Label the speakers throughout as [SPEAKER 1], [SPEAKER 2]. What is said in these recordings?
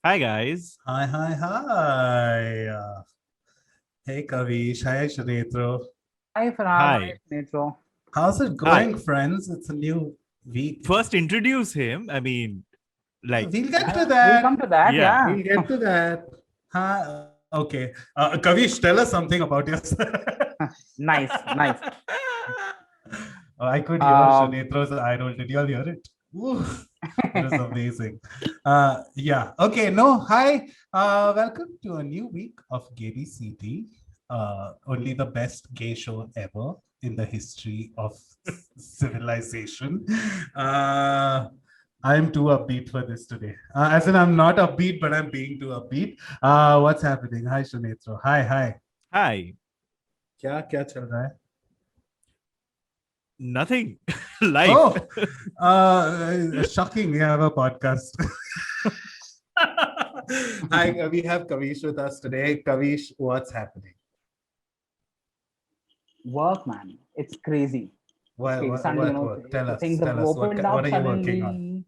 [SPEAKER 1] Hi guys.
[SPEAKER 2] Hi, hi, hi. Hey, Kavish. Hi, Sunetro.
[SPEAKER 3] Hi Farhad, hi
[SPEAKER 1] Hi.
[SPEAKER 3] Sunetro.
[SPEAKER 2] How's it
[SPEAKER 1] Hi.
[SPEAKER 2] going, friends? It's a new week.
[SPEAKER 1] First introduce him. I mean, like,
[SPEAKER 2] We'll get to
[SPEAKER 3] We'll
[SPEAKER 2] that.
[SPEAKER 3] come to that,
[SPEAKER 1] yeah.
[SPEAKER 3] yeah.
[SPEAKER 2] We'll get to that. Okay. Kavish, tell us something about yourself.
[SPEAKER 3] Nice.
[SPEAKER 2] I could hear
[SPEAKER 3] Um,
[SPEAKER 2] Sunetro's eye roll. Did you all hear it? Ooh, it is amazing. Yeah. Okay. No. Hi. Welcome to a new week of GayBCD. Only the best gay show ever in the history of civilization. I'm too upbeat for this today. As in, I'm not upbeat, but I'm being too upbeat. What's happening? Hi, Sunetro. Hi.
[SPEAKER 1] Hi.
[SPEAKER 2] क्या चल रहा है?
[SPEAKER 1] Nothing. Life.
[SPEAKER 2] Oh, shocking. We have a podcast. Hi, we have Kavish with us today. Kavish, what's happening?
[SPEAKER 3] work, man. It's crazy.
[SPEAKER 2] What
[SPEAKER 3] Suddenly,
[SPEAKER 2] work? Tell us.
[SPEAKER 3] things have
[SPEAKER 2] What
[SPEAKER 3] opened up
[SPEAKER 2] are you working on?
[SPEAKER 3] suddenly.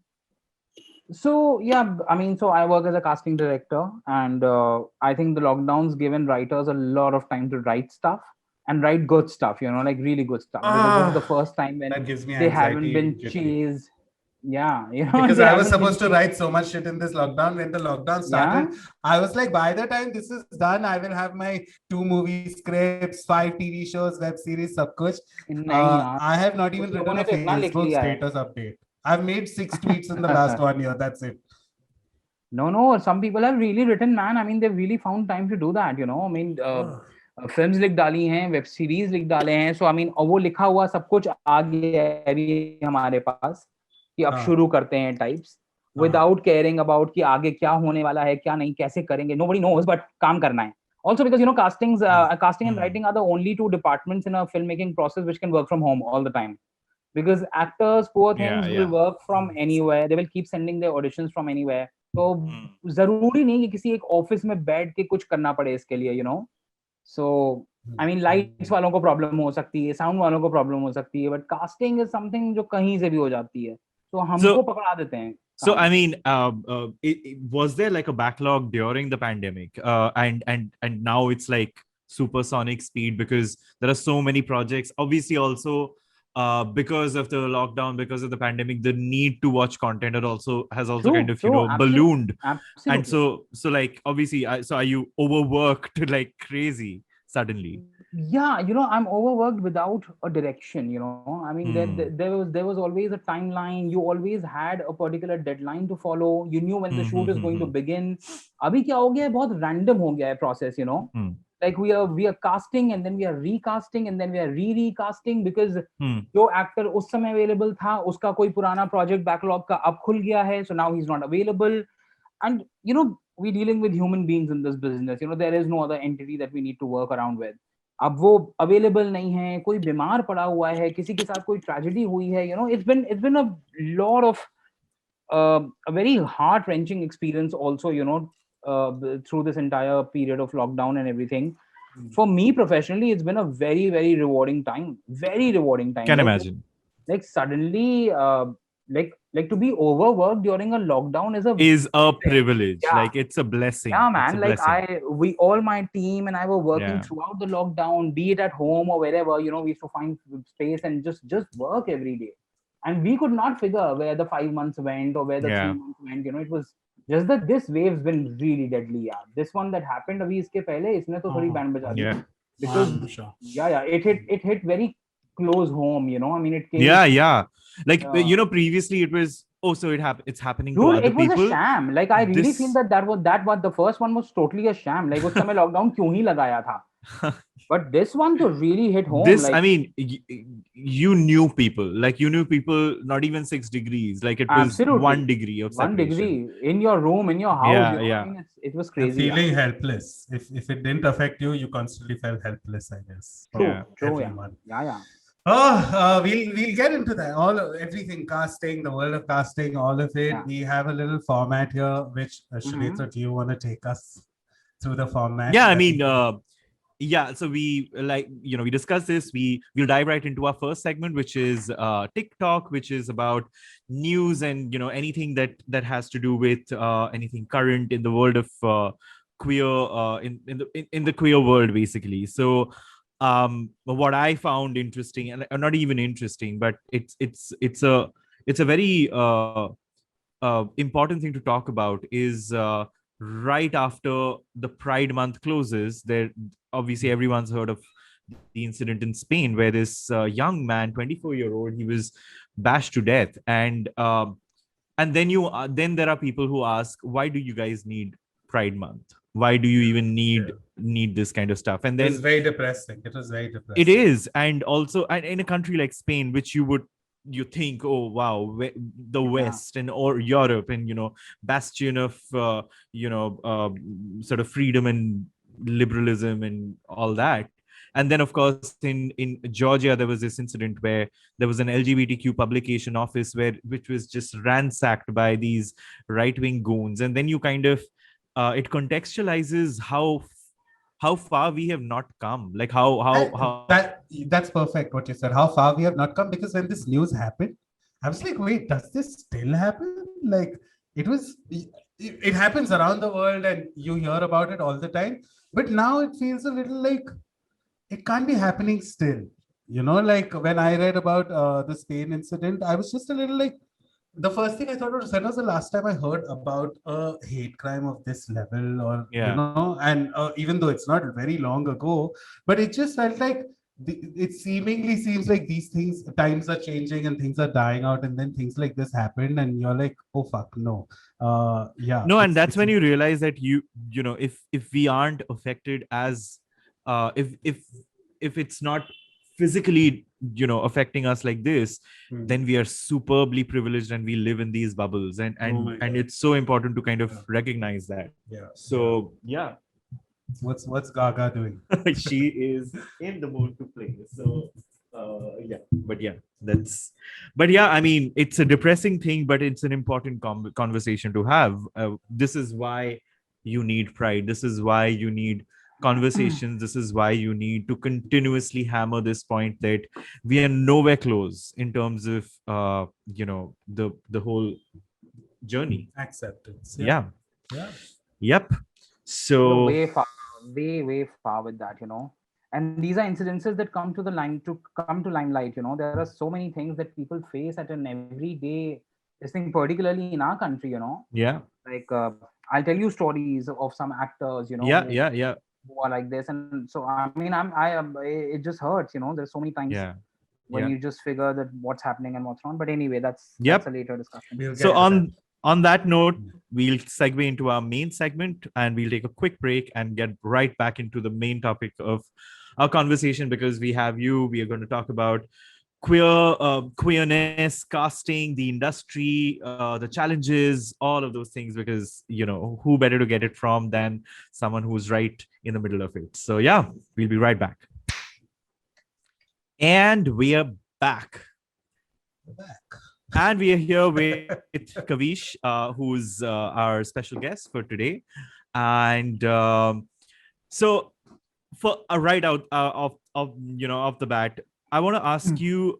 [SPEAKER 3] So yeah, so I work as a casting director, and I think the lockdown's given writers a lot of time to write stuff and write good stuff. Like really good stuff, because this is the first time when
[SPEAKER 2] That gives me
[SPEAKER 3] they haven't
[SPEAKER 2] anxiety
[SPEAKER 3] been
[SPEAKER 2] immediately.
[SPEAKER 3] chased. Yeah,
[SPEAKER 2] Because
[SPEAKER 3] they
[SPEAKER 2] I was
[SPEAKER 3] haven't been
[SPEAKER 2] supposed to write so much shit in this lockdown. When the lockdown
[SPEAKER 3] Yeah.
[SPEAKER 2] started, I was like, by the time this is done, I will have my 2 movie scripts, 5 TV shows, web series, sab kuch.
[SPEAKER 3] नहीं यार,
[SPEAKER 2] I have not even
[SPEAKER 3] कुछ लोगों
[SPEAKER 2] written
[SPEAKER 3] ने
[SPEAKER 2] a
[SPEAKER 3] तो इतना लिख
[SPEAKER 2] Facebook
[SPEAKER 3] लिया है.
[SPEAKER 2] status update. I've made 6 tweets in the last 1 year. That's it.
[SPEAKER 3] No. Some people have really written, man. I mean, they've really found time to do that. I mean, films लिख डाली हैं, web series लिख डाले हैं. सो I mean, और वो लिखा हुआ सब कुछ आ गया है अभी हमारे पास कि अब शुरू करते हैं टाइप्स, विदाउट केयरिंग अबाउट कि आगे क्या होने वाला है, क्या नहीं, कैसे करेंगे. नोबडी नोज, बट काम करना है. Also because casting and writing are the only two departments in a filmmaking process which can work from home all the time. Because actors, poor things, will work from anywhere. They will keep sending their auditions from anywhere. तो जरूरी नहीं कि किसी एक office में बैठ के कुछ करना पड़े इसके लिए, सो आई मीन लाइट्स वालों को प्रॉब्लम हो सकती है, साउंड वालों को प्रॉब्लम हो सकती है, बट कास्टिंग इज समथिंग जो कहीं से भी हो जाती है, तो हमको पकड़ा देते हैं.
[SPEAKER 1] So I mean, was there like a backlog during the pandemic, and now it's like supersonic speed because there are so many projects. Obviously, also because of the lockdown, because of the pandemic, the need to watch content has also kind of ballooned.
[SPEAKER 3] Absolutely.
[SPEAKER 1] And so like obviously, so are you overworked like crazy suddenly?
[SPEAKER 3] Yeah, I'm overworked without a direction. I mean, there was always a timeline. You always had a particular deadline to follow. You knew when the shoot is going to begin. अभी क्या हो गया है, बहुत random हो गया है process. Like we are casting, and then we are recasting, and then we are recasting because जो actor उस समय available था, उसका कोई पुराना project backlog का अब खुल गया है, so now he's not available. And we're dealing with human beings in this business. There is no other entity that we need to work around with. अब वो अवेलेबल नहीं है, कोई बीमार पड़ा हुआ है, किसी के साथ कोई ट्रेजेडी हुई है, it's been a lot of a very heart wrenching experience also, through this entire period of lockdown and everything. For me professionally, it's been a very, very rewarding time.
[SPEAKER 1] Can imagine.
[SPEAKER 3] Like suddenly, like to be overworked during a lockdown
[SPEAKER 1] is a privilege. Yeah. Like it's a blessing.
[SPEAKER 3] Yeah, man. Like all my team and I were working throughout the lockdown, be it at home or wherever. We used to find space and just work every day. And we could not figure where the 5 months went or where the 3 months went. It was just that this wave's been really deadly. Yeah, this one that happened अभी इसके पहले इसने तो थोड़ी band बजा दी. Because it hit very close home. I mean, it came.
[SPEAKER 1] Yeah. Like previously it was. Oh, so it's happening to other people.
[SPEAKER 3] It was a sham. Like I really feel that was the first one was totally a sham. Like उस समय lockdown क्यों ही लगाया था? But this one to really hit home.
[SPEAKER 1] This, I mean, you knew people. Like you knew people. Not even 6 degrees. Like it was 1 degree of separation.
[SPEAKER 3] 1 degree in your room, in your house.
[SPEAKER 1] Yeah.
[SPEAKER 3] I mean, it was crazy.
[SPEAKER 2] You're feeling helpless. If it didn't affect you, you constantly felt helpless, I guess.
[SPEAKER 3] True. Yeah.
[SPEAKER 2] We'll get into that. Everything casting, the world of casting, all of it. We have a little format here, which Sunetro, do you want to take us through the format?
[SPEAKER 1] Yeah, I mean, yeah, so we we discussed this. We'll dive right into our first segment, which is TikTok, which is about news and anything that has to do with anything current in the world of queer in the queer world, basically. So what I found interesting, and not even interesting, but it's a very important thing to talk about, is right after the Pride Month closes. There, obviously, everyone's heard of the incident in Spain where this young man, 24-year-old, he was bashed to death, and then there are people who ask, why do you guys need Pride Month? Why do you even need this kind of stuff? And
[SPEAKER 2] It was
[SPEAKER 1] then
[SPEAKER 2] very depressing. It was very depressing.
[SPEAKER 1] it is. And also, and in a country like Spain, which you think, oh wow, the West and or Europe, and bastion of sort of freedom and liberalism and all that. And then, of course, in Georgia, there was this incident where there was an LGBTQ publication office which was just ransacked by these right-wing goons. And then you kind of it contextualizes how far we have not come. Like
[SPEAKER 2] That's perfect what you said. How far we have not come, because when this news happened, I was like, wait, does this still happen? Like, it happens around the world and you hear about it all the time. But now it feels a little like it can't be happening still. Like when I read about the Spain incident, I was just a little like, the first thing I thought was, when was the last time I heard about a hate crime of this level? Or,
[SPEAKER 1] yeah.
[SPEAKER 2] And even though it's not very long ago, but it just felt like it seemingly seems like these times are changing and things are dying out, and then things like this happened, and you're like, oh fuck, no. Yeah.
[SPEAKER 1] No, and that's when you realize that if we aren't affected as if it's not physically affecting us like this, then we are superbly privileged and we live in these bubbles, and it's so important to kind of recognize that. So yeah.
[SPEAKER 2] What's Gaga doing?
[SPEAKER 1] She is in the mood to play. So I mean, it's a depressing thing, but it's an important conversation to have. This is why you need Pride. This is why you need conversations. This is why you need to continuously hammer this point that we are nowhere close in terms of the whole journey.
[SPEAKER 2] Acceptance.
[SPEAKER 1] Yeah. Yep.
[SPEAKER 3] You're
[SPEAKER 1] So
[SPEAKER 3] way far with that, and these are incidences that come to limelight. There are so many things that people face at an everyday this thing, particularly in our country.
[SPEAKER 1] Yeah.
[SPEAKER 3] Like I'll tell you stories of some actors,
[SPEAKER 1] Yeah.
[SPEAKER 3] who are like this. And so I mean, it just hurts. There's so many times when you just figure that what's happening and what's not. But anyway, that's a later discussion.
[SPEAKER 1] So on that note, we'll segue into our main segment, and we'll take a quick break and get right back into the main topic of our conversation, because we are going to talk about queerness, casting, the industry, the challenges, all of those things, because who better to get it from than someone who's right in the middle of it. So yeah, we'll be right back. And we are back. And we are here with Kavish, who's our special guest for today. And so, for right out of off the bat, I want to ask you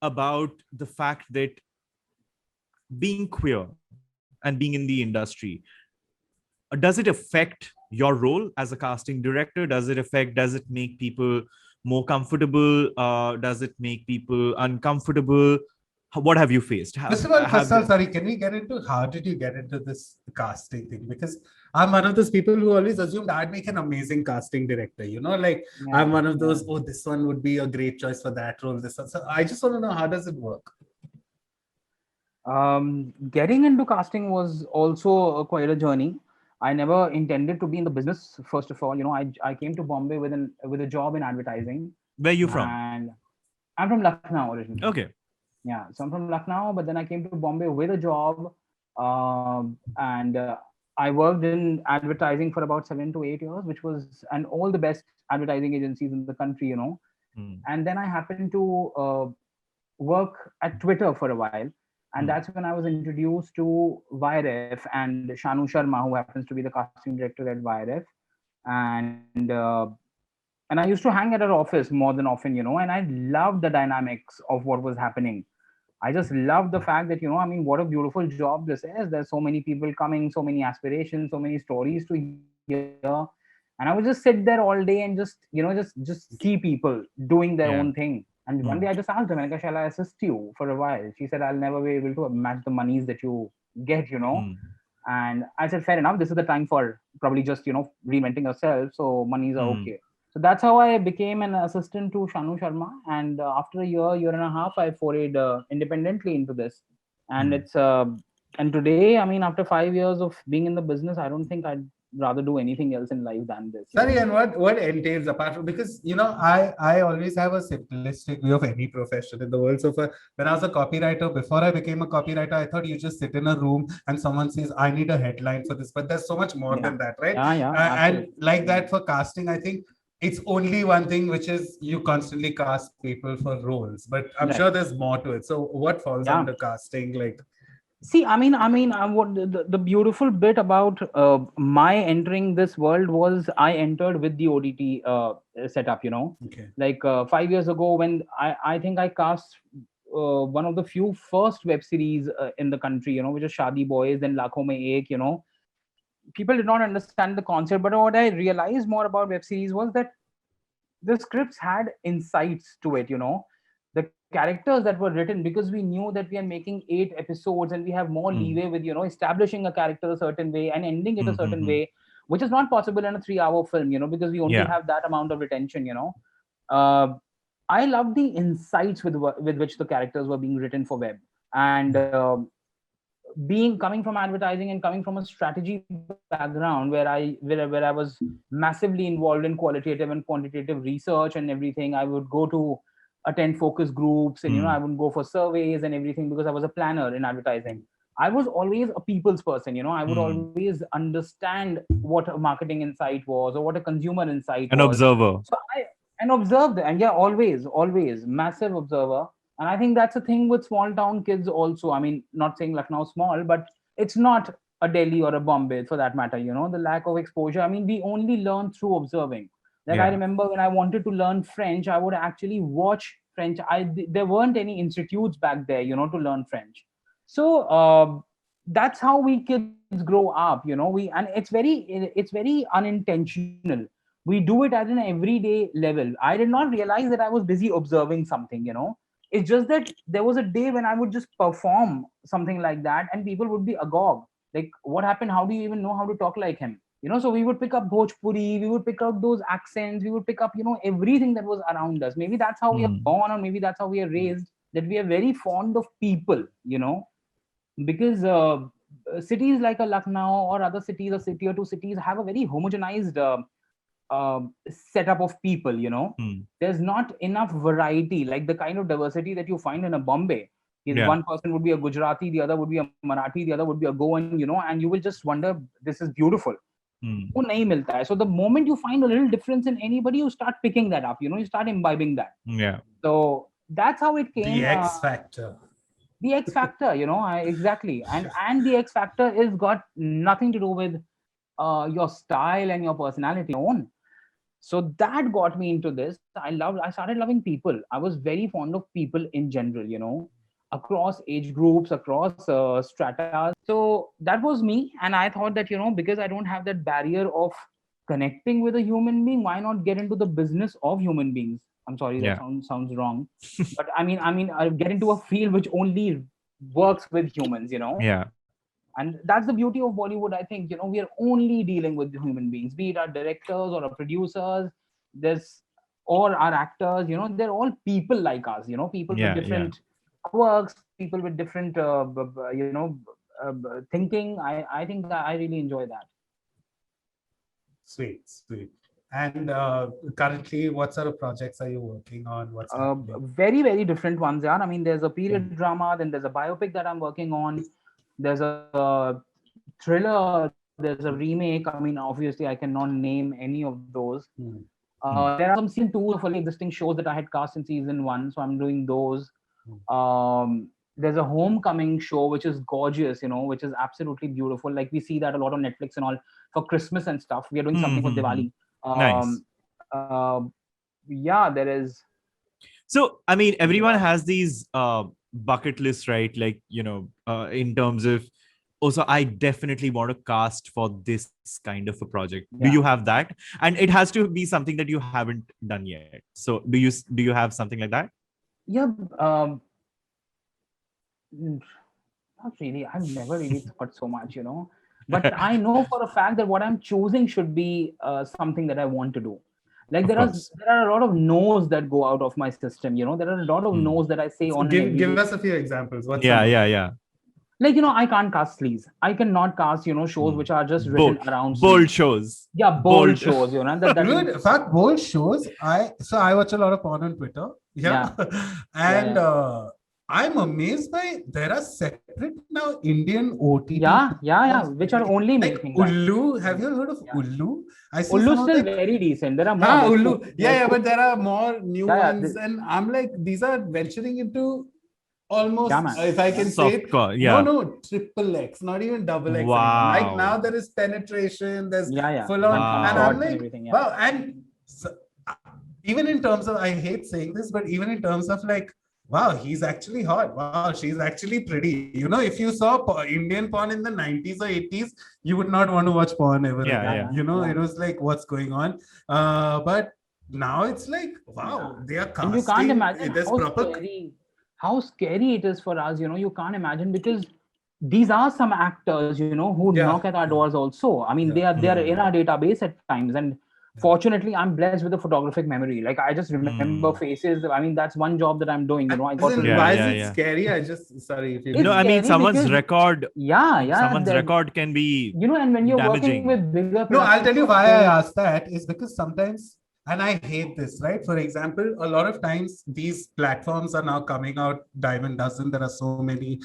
[SPEAKER 1] about the fact that being queer and being in the industry, does it affect your role as a casting director? Does it make people more comfortable? Does it make people uncomfortable? What have you faced?
[SPEAKER 2] First of all, sorry, can we get into how did you get into this casting thing? Because I'm one of those people who always assumed I'd make an amazing casting director. I'm one of those, this one would be a great choice for that role. This one. So I just want to know, how does it work?
[SPEAKER 3] Getting into casting was also quite a journey. I never intended to be in the business. First of all, I came to Bombay with a job in advertising.
[SPEAKER 1] Where are you from?
[SPEAKER 3] And I'm from Lucknow originally.
[SPEAKER 1] Okay.
[SPEAKER 3] Yeah, so I'm from Lucknow, but then I came to Bombay with a job, and I worked in advertising for about 7 to 8 years, which was and all the best advertising agencies in the country, And then I happened to work at Twitter for a while, and that's when I was introduced to YRF and Shanu Sharma, who happens to be the casting director at YRF. And I used to hang at her office more than often, and I loved the dynamics of what was happening. I just love the fact that, I mean, what a beautiful job this is. There's so many people coming, so many aspirations, so many stories to hear. And I would just sit there all day and just see people doing their own
[SPEAKER 1] Yeah.
[SPEAKER 3] thing. And one day I just asked her, Manika, shall I assist you for a while? She said, I'll never be able to match the monies that you get.
[SPEAKER 1] Mm.
[SPEAKER 3] And I said, fair enough. This is the time for probably just, reinventing yourself. So monies are
[SPEAKER 1] Mm.
[SPEAKER 3] okay. So that's how I became an assistant to Shanu Sharma. And after a year and a half, I forayed independently into this. And
[SPEAKER 1] Mm.
[SPEAKER 3] and today, I mean, after 5 years of being in the business, I don't think I'd rather do anything else in life than this.
[SPEAKER 2] Sorry, and what entails apart from, because I always have a simplistic view of any profession in the world. So when I was a copywriter, before I became a copywriter, I thought you just sit in a room and someone says, I need a headline for this, but there's so much more
[SPEAKER 3] Yeah.
[SPEAKER 2] than that, right?
[SPEAKER 3] Yeah,
[SPEAKER 2] And
[SPEAKER 3] absolutely.
[SPEAKER 2] like that for casting, I think it's only one thing, which is you constantly cast people for roles, but I'm
[SPEAKER 3] Right.
[SPEAKER 2] sure there's more to it. So what falls
[SPEAKER 3] Yeah.
[SPEAKER 2] under casting? Like,
[SPEAKER 3] See, what the beautiful bit about my entering this world was I entered with the OTT setup.
[SPEAKER 2] okay,
[SPEAKER 3] Like 5 years ago, when I think I cast one of the few first web series in the country, which is Shadi Boys, then Laakhon Mein Ek. People did not understand the concept, but what I realized more about web series was that the scripts had insights to it. The characters that were written, because we knew that we are making 8 episodes and we have more
[SPEAKER 1] Mm.
[SPEAKER 3] leeway with establishing a character a certain way and ending it a certain
[SPEAKER 1] Mm.
[SPEAKER 3] way, which is not possible in a 3-hour film, because we only
[SPEAKER 1] Yeah.
[SPEAKER 3] have that amount of retention. uh, I love the insights with which the characters were being written for web. And being coming from advertising and coming from a strategy background where I was massively involved in qualitative and quantitative research and everything. I would go to attend focus groups, and I
[SPEAKER 1] Mm.
[SPEAKER 3] would go for surveys and everything, because I was a planner in advertising. I was always a people's person. I would
[SPEAKER 1] Mm.
[SPEAKER 3] always understand what a marketing insight was or what a consumer insight
[SPEAKER 1] An
[SPEAKER 3] was.
[SPEAKER 1] observer.
[SPEAKER 3] So I and observed, and yeah, always massive observer. And I think that's a thing with small town kids also. I mean, not saying Lucknow small, but it's not a Delhi or a Bombay for that matter. The lack of exposure. I mean, we only learn through observing. Like, I
[SPEAKER 1] Yeah.
[SPEAKER 3] remember when I wanted to learn French, I would actually watch French. There weren't any institutes back there, to learn French. So that's how we kids grow up. We and it's very unintentional. We do it at an everyday level. I did not realize that I was busy observing something. It's just that there was a day when I would just perform something like that, and people would be agog. Like, what happened? How do you even know how to talk like him? So we would pick up Bhojpuri, we would pick up those accents, we would pick up, everything that was around us. Maybe that's how we are
[SPEAKER 1] Mm.
[SPEAKER 3] born, or maybe that's how we are raised, that we are very fond of people. Because cities like a Lucknow or other cities or tier two cities have a very homogenized setup of people.
[SPEAKER 1] Mm.
[SPEAKER 3] There's not enough variety, like the kind of diversity that you find in a Bombay.
[SPEAKER 1] Yeah.
[SPEAKER 3] One person would be a Gujarati, the other would be a Marathi, the other would be a Goan, and you will just wonder, this is beautiful.
[SPEAKER 1] Mm.
[SPEAKER 3] वो नहीं मिलता है. So the moment you find a little difference in anybody, you start picking that up. You start imbibing that.
[SPEAKER 1] Yeah.
[SPEAKER 3] So that's how it came.
[SPEAKER 2] the X factor.
[SPEAKER 3] The X factor, exactly. And the X factor is got nothing to do with your style and your personality own. So that got me into this. I started loving people. I was very fond of people in general, across age groups, across stratas. So that was me. And I thought that, because I don't have that barrier of connecting with a human being, why not get into the business of human beings? I'm sorry, that
[SPEAKER 1] Yeah.
[SPEAKER 3] sounds wrong. But I get into a field which only works with humans.
[SPEAKER 1] Yeah.
[SPEAKER 3] And that's the beauty of Bollywood. I think we are only dealing with human beings, be it our directors or our producers, there's or our actors. They're all people like us. People with
[SPEAKER 1] Yeah. Yeah.
[SPEAKER 3] different quirks, people with different thinking. I think that I really enjoy that.
[SPEAKER 2] Sweet. And currently, what sort of projects are you working on? What's happening?
[SPEAKER 3] Very, very different ones. Yeah, I mean, there's a period drama, then there's a biopic that I'm working on. There's a thriller, there's a remake. I mean, obviously, I cannot name any of those. There are some season twos of already existing shows that I had cast in season one, so I'm doing those. there's a homecoming show which is gorgeous, which is absolutely beautiful. Like we see that a lot on Netflix and all for Christmas and stuff. We are doing something for Diwali.
[SPEAKER 1] Nice.
[SPEAKER 3] Yeah, there is.
[SPEAKER 1] So, I mean, everyone has these bucket lists, right? Like, in terms of, also, I definitely want to cast for this kind of a project. Do you have that? And it has to be something that you haven't done yet. So, do you have something like that?
[SPEAKER 3] Yeah, not really. I've never really thought so much, But I know for a fact that what I'm choosing should be something that I want to do. Like there are a lot of no's that go out of my system. There are a lot of no's that I say on.
[SPEAKER 2] Give us a few examples. What's
[SPEAKER 1] yeah.
[SPEAKER 3] Like I can't cast sleaze. I cannot cast shows which are just written around
[SPEAKER 1] bold
[SPEAKER 3] sleaze.
[SPEAKER 1] shows.
[SPEAKER 3] Yeah, bold shows.
[SPEAKER 2] Dude, in fact, bold shows. I watch a lot of porn on Twitter. Yeah. And I'm amazed by there are separate now Indian OTT.
[SPEAKER 3] Yeah. Which are only making that.
[SPEAKER 2] Ullu. Have you heard of Ullu? I see
[SPEAKER 3] Ullu's still very decent. There are more.
[SPEAKER 2] Ullu. Yeah, but there are more new ones, and I'm like, these are venturing into almost, if I can say it, no, triple X, not even double X.
[SPEAKER 1] Wow.
[SPEAKER 2] Like now there is penetration, there's full on, and I'm like, wow. And so, even in terms of, I hate saying this, but even in terms of like, wow, he's actually hot. Wow, she's actually pretty. If you saw Indian porn in the 90s or 80s, you would not want to watch porn ever again. It was like, what's going on? But now it's like, wow, they are casting.
[SPEAKER 3] And you can't imagine how scary it is for us. You can't imagine, because these are some actors, who knock at our doors also. I mean, they are in our database at times. And fortunately, I'm blessed with a photographic memory. Like I just remember faces. I mean, that's one job that I'm doing. I got to.
[SPEAKER 2] Why is it scary? I just sorry if you.
[SPEAKER 1] I mean, someone's record. Someone's record can be.
[SPEAKER 3] And when you're
[SPEAKER 1] damaging.
[SPEAKER 3] working with bigger.
[SPEAKER 2] No, I'll tell you why I asked that is because sometimes, and I hate this, right? For example, a lot of times these platforms are now coming out dime a dozen. There are so many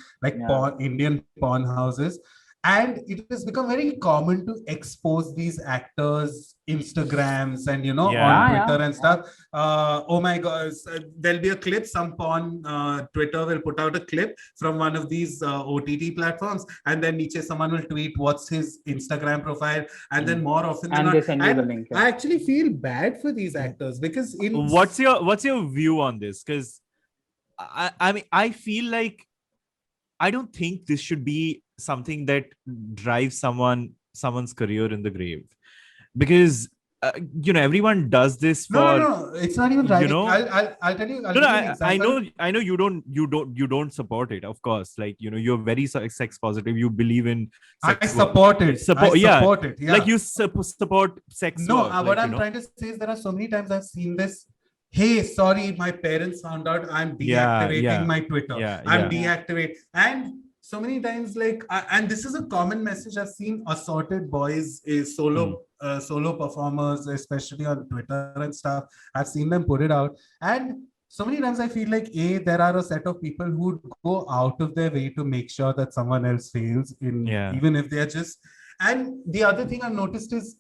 [SPEAKER 2] Indian porn houses. And it has become very common to expose these actors' Instagrams and, on Twitter and stuff. Oh my God, there'll be a clip, some porn, Twitter will put out a clip from one of these OTT platforms. And then niche someone will tweet what's his Instagram profile. And then more often than not,
[SPEAKER 3] they send you the link.
[SPEAKER 2] I actually feel bad for these actors because
[SPEAKER 1] What's your view on this? Because I mean, I feel like I don't think this should be something that drives someone's career in the grave, because everyone does this for
[SPEAKER 2] no, it's not even driving. I'll tell you.
[SPEAKER 1] I know you don't support it, of course. Like you're very sex positive. You believe in sex
[SPEAKER 2] I support it. Support it. Yeah.
[SPEAKER 1] Like you support sex.
[SPEAKER 2] No, what I'm trying to say is there are so many times I've seen this. Hey, sorry, my parents found out I'm deactivating my Twitter. I'm deactivating. And so many times, and this is a common message I've seen assorted boys, solo performers, especially on Twitter and stuff. I've seen them put it out. And so many times I feel like, there are a set of people who go out of their way to make sure that someone else fails, even if they're just. And the other thing I've noticed is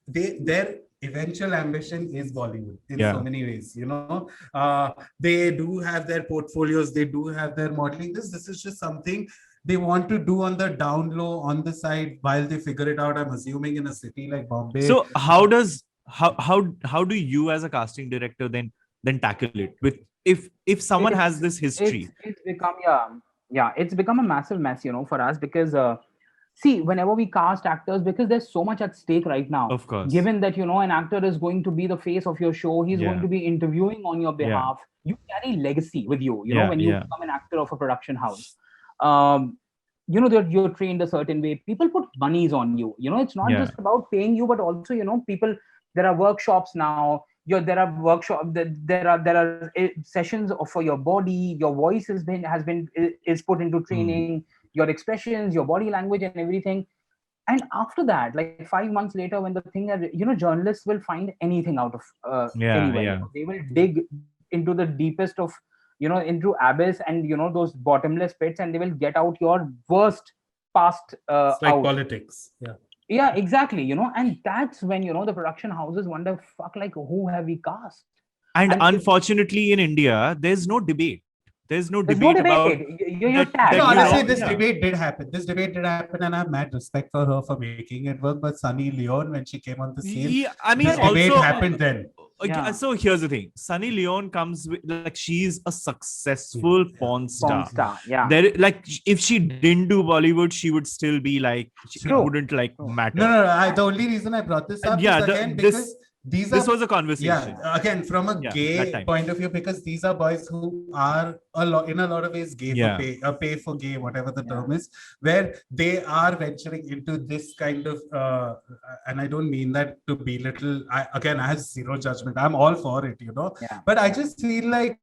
[SPEAKER 2] their eventual ambition is Bollywood in so many ways. They do have their portfolios, they do have their modeling. This is just something they want to do on the down low, on the side, while they figure it out. I'm assuming in a city like Bombay.
[SPEAKER 1] So how do you as a casting director then tackle it with if someone has this history?
[SPEAKER 3] It's become it's become a massive mess, for us, because see, whenever we cast actors, because there's so much at stake right now.
[SPEAKER 1] Of course.
[SPEAKER 3] Given that, an actor is going to be the face of your show, he's going to be interviewing on your behalf. You carry legacy with you, when you become an actor of a production house. That you're trained a certain way. People put monies on you. It's not just about paying you, but also, people, there are workshops now. There are sessions for your body. Your voice is put into training. Your expressions, your body language, and everything. And after that, like 5 months later, when the thing, journalists will find anything out of anywhere. They will dig into the deepest of, into abyss and, those bottomless pits, and they will get out your worst past
[SPEAKER 2] it's like
[SPEAKER 3] out.
[SPEAKER 2] Politics.
[SPEAKER 3] Yeah, exactly. And that's when, the production houses wonder, fuck, like, who have we cast?
[SPEAKER 1] And unfortunately, in India, there's no debate. there's no
[SPEAKER 3] There's no
[SPEAKER 1] debate about
[SPEAKER 3] debate. You're
[SPEAKER 1] that.
[SPEAKER 3] tagged.
[SPEAKER 2] No,
[SPEAKER 1] You
[SPEAKER 2] honestly,
[SPEAKER 1] know,
[SPEAKER 2] this
[SPEAKER 1] yeah.
[SPEAKER 2] debate did happen. This debate did happen, and I have mad respect for her for making it work. But Sunny Leone, when she came on the scene,
[SPEAKER 1] Yeah, I mean,
[SPEAKER 2] this debate
[SPEAKER 1] also,
[SPEAKER 2] happened then.
[SPEAKER 3] Yeah.
[SPEAKER 1] so here's the thing: Sunny Leone comes with, like, she's a
[SPEAKER 2] Yeah,
[SPEAKER 1] successful
[SPEAKER 2] yeah.
[SPEAKER 1] porn
[SPEAKER 3] Porn
[SPEAKER 1] star.
[SPEAKER 3] star. Yeah.
[SPEAKER 1] There, like, if she didn't do Bollywood, she would still be like, it
[SPEAKER 3] True.
[SPEAKER 1] wouldn't like
[SPEAKER 3] True.
[SPEAKER 1] matter.
[SPEAKER 2] No, the only reason I brought this up is
[SPEAKER 1] Yeah,
[SPEAKER 2] again because these
[SPEAKER 1] this
[SPEAKER 2] are,
[SPEAKER 1] was a conversation.
[SPEAKER 2] again, from a
[SPEAKER 1] Yeah, that
[SPEAKER 2] gay
[SPEAKER 1] time.
[SPEAKER 2] point of view, because these are boys who are in a lot of ways gay for
[SPEAKER 1] Yeah.
[SPEAKER 2] pay for gay, whatever the term is, where they are venturing into this kind of, and I don't mean that to belittle. I have zero judgment. I'm all for it,
[SPEAKER 3] Yeah.
[SPEAKER 2] but I just feel like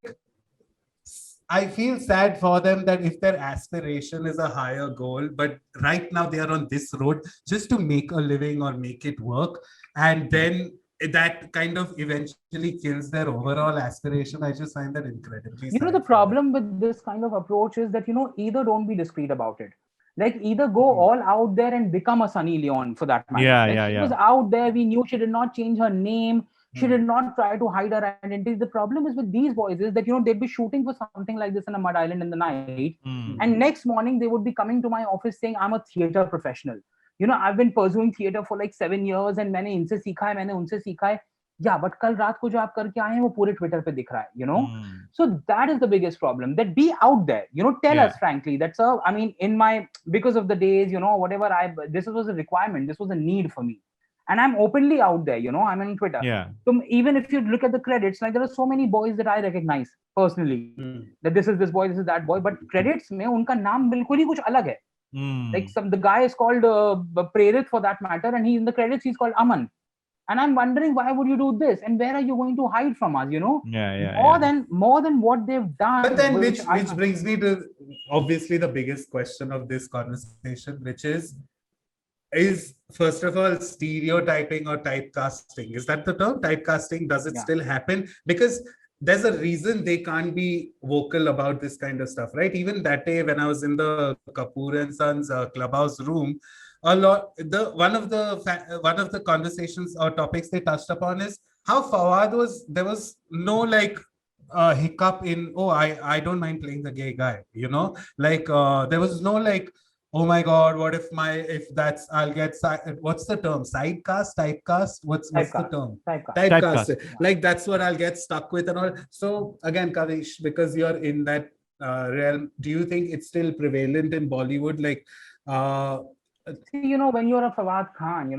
[SPEAKER 2] I feel sad for them that if their aspiration is a higher goal, but right now they are on this road just to make a living or make it work, and then that kind of eventually kills their overall aspiration. I just find that incredibly sad.
[SPEAKER 3] The
[SPEAKER 2] for them.
[SPEAKER 3] problem with this kind of approach is that, either don't be discreet about it. Like, either go all out there and become a Sunny Leon for that matter.
[SPEAKER 1] Yeah,
[SPEAKER 3] Like,
[SPEAKER 1] yeah,
[SPEAKER 3] she
[SPEAKER 1] yeah.
[SPEAKER 3] was out there. We knew she did not change her name. She
[SPEAKER 2] Hmm.
[SPEAKER 3] did not try to hide her identity. The problem is with these boys is that, they'd be shooting for something like this in a mud island in the night.
[SPEAKER 1] Hmm.
[SPEAKER 3] And next morning, they would be coming to my office saying, I'm a theater professional. I've been pursuing theater for like 7 years and मैंने इनसे सीखा है, मैंने उनसे सीखा है. Yeah, but कल रात को जो आप करके आए हैं वो पूरे ट्विटर पे दिख रहा है.
[SPEAKER 1] Hmm.
[SPEAKER 3] So that is the biggest problem. That be out there. Tell
[SPEAKER 1] Yeah.
[SPEAKER 3] us frankly. That's I mean, because of the days, whatever this was a requirement. This was a need for me, and I'm openly out there. I'm on Twitter.
[SPEAKER 1] Yeah.
[SPEAKER 3] So even if you look at the credits, like there are so many boys that I recognize personally. That this is this boy, this is that boy. But credits में उनका नाम बिल्कुल ही कुछ अलग है.
[SPEAKER 1] Hmm.
[SPEAKER 3] Like the guy is called Prerit for that matter, and he in the credits he's called Aman. And I'm wondering, why would you do this? And where are you going to hide from us?
[SPEAKER 1] Yeah.
[SPEAKER 3] More than what they've done.
[SPEAKER 2] But then, which brings me to obviously the biggest question of this conversation, which is first of all stereotyping or typecasting. Is that the term? Typecasting, does it still happen? Because there's a reason they can't be vocal about this kind of stuff, right? Even that day when I was in the Kapoor and Sons clubhouse room, one of the conversations or topics they touched upon is how there was no like hiccup in, I don't mind playing the gay guy, like there was no like, oh my god, what if I'll get what's the term, sidecast, typecast, what's the term, typecast. Like that's what I'll get stuck with and all. So again, Kavish, because you're in that realm, do you think it's still prevalent in Bollywood? Like
[SPEAKER 3] see, when you're a Fawad Khan,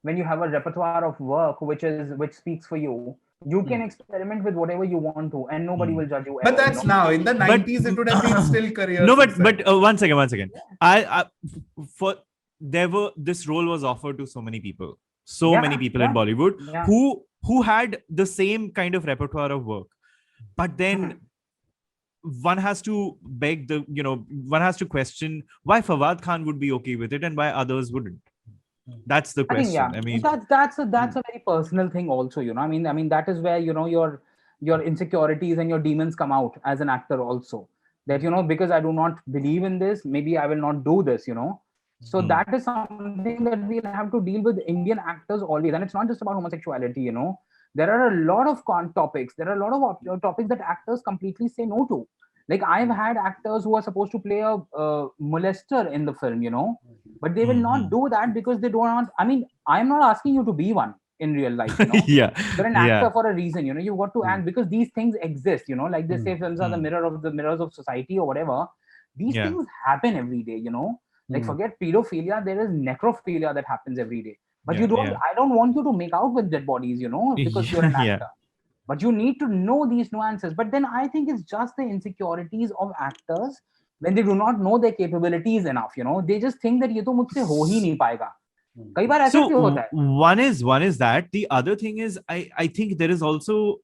[SPEAKER 3] when you have a repertoire of work which speaks for you, you can experiment with whatever you want to, and nobody will judge you.
[SPEAKER 2] But that's now. In the 90s, it would have been still career.
[SPEAKER 1] No, but one second. This role was offered to so many people, many people in Bollywood who had the same kind of repertoire of work, but then one has to one has to question why Fawad Khan would be okay with it and why others wouldn't. That's the question. I mean,
[SPEAKER 3] that's a very personal thing also. I mean that is where your insecurities and your demons come out as an actor also. That because I do not believe in this, maybe I will not do this. So that is something that we'll have to deal with Indian actors always, and it's not just about homosexuality. There are a lot of topics. There are a lot of topics that actors completely say no to. Like I've had actors who are supposed to play a molester in the film, but they will not do that because they don't want. I mean, I'm not asking you to be one in real life.
[SPEAKER 1] Yeah,
[SPEAKER 3] you're an actor for a reason. You got to act because these things exist. Like they say, films are the mirrors of society or whatever. These things happen every day. Like forget pedophilia, there is necrophilia that happens every day. But I don't want you to make out with dead bodies, because you're an actor. But you need to know these nuances. But then I think it's just the insecurities of actors when they do not know their capabilities enough. They just think that ये तो मुझसे हो ही नहीं पाएगा. कई बार ऐसा क्यों होता है?
[SPEAKER 1] One is that. The other thing is I think there is also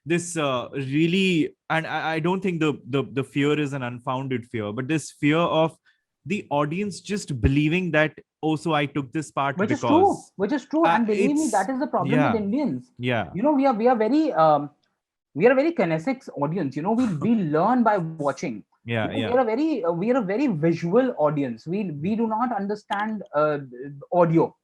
[SPEAKER 1] this really, and I don't think the fear is an unfounded fear, but this fear of the audience just believing that, oh, so I took this part
[SPEAKER 3] which
[SPEAKER 1] because...
[SPEAKER 3] which is true, and believe me, that is the problem with Indians.
[SPEAKER 1] Yeah,
[SPEAKER 3] we are very kinesics audience. We learn by watching. We are a very visual audience. We do not understand audio.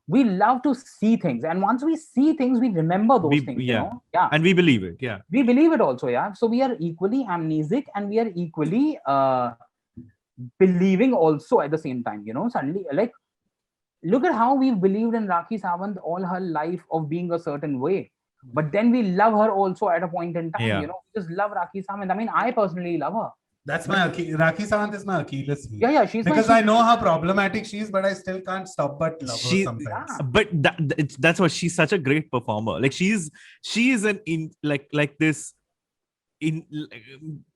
[SPEAKER 3] we love to see things, and once we see things, we remember those things. Yeah,
[SPEAKER 1] and we believe it. Yeah,
[SPEAKER 3] we believe it also. Yeah, so we are equally amnesic, and we are equally believing also at the same time. Suddenly, like, look at how we've believed in Rakhi Sawant all her life of being a certain way. But then we love her also at a point in time.
[SPEAKER 1] Yeah.
[SPEAKER 3] We just love Rakhi Sawant. I mean, I personally love her.
[SPEAKER 2] That's my Rakhi Sawant is my Achilles heel.
[SPEAKER 3] Yeah, she's
[SPEAKER 2] because I know how problematic she is, but I still can't stop but love her sometimes.
[SPEAKER 3] Yeah.
[SPEAKER 1] But that's what she's such a great performer. Like she is an in like this in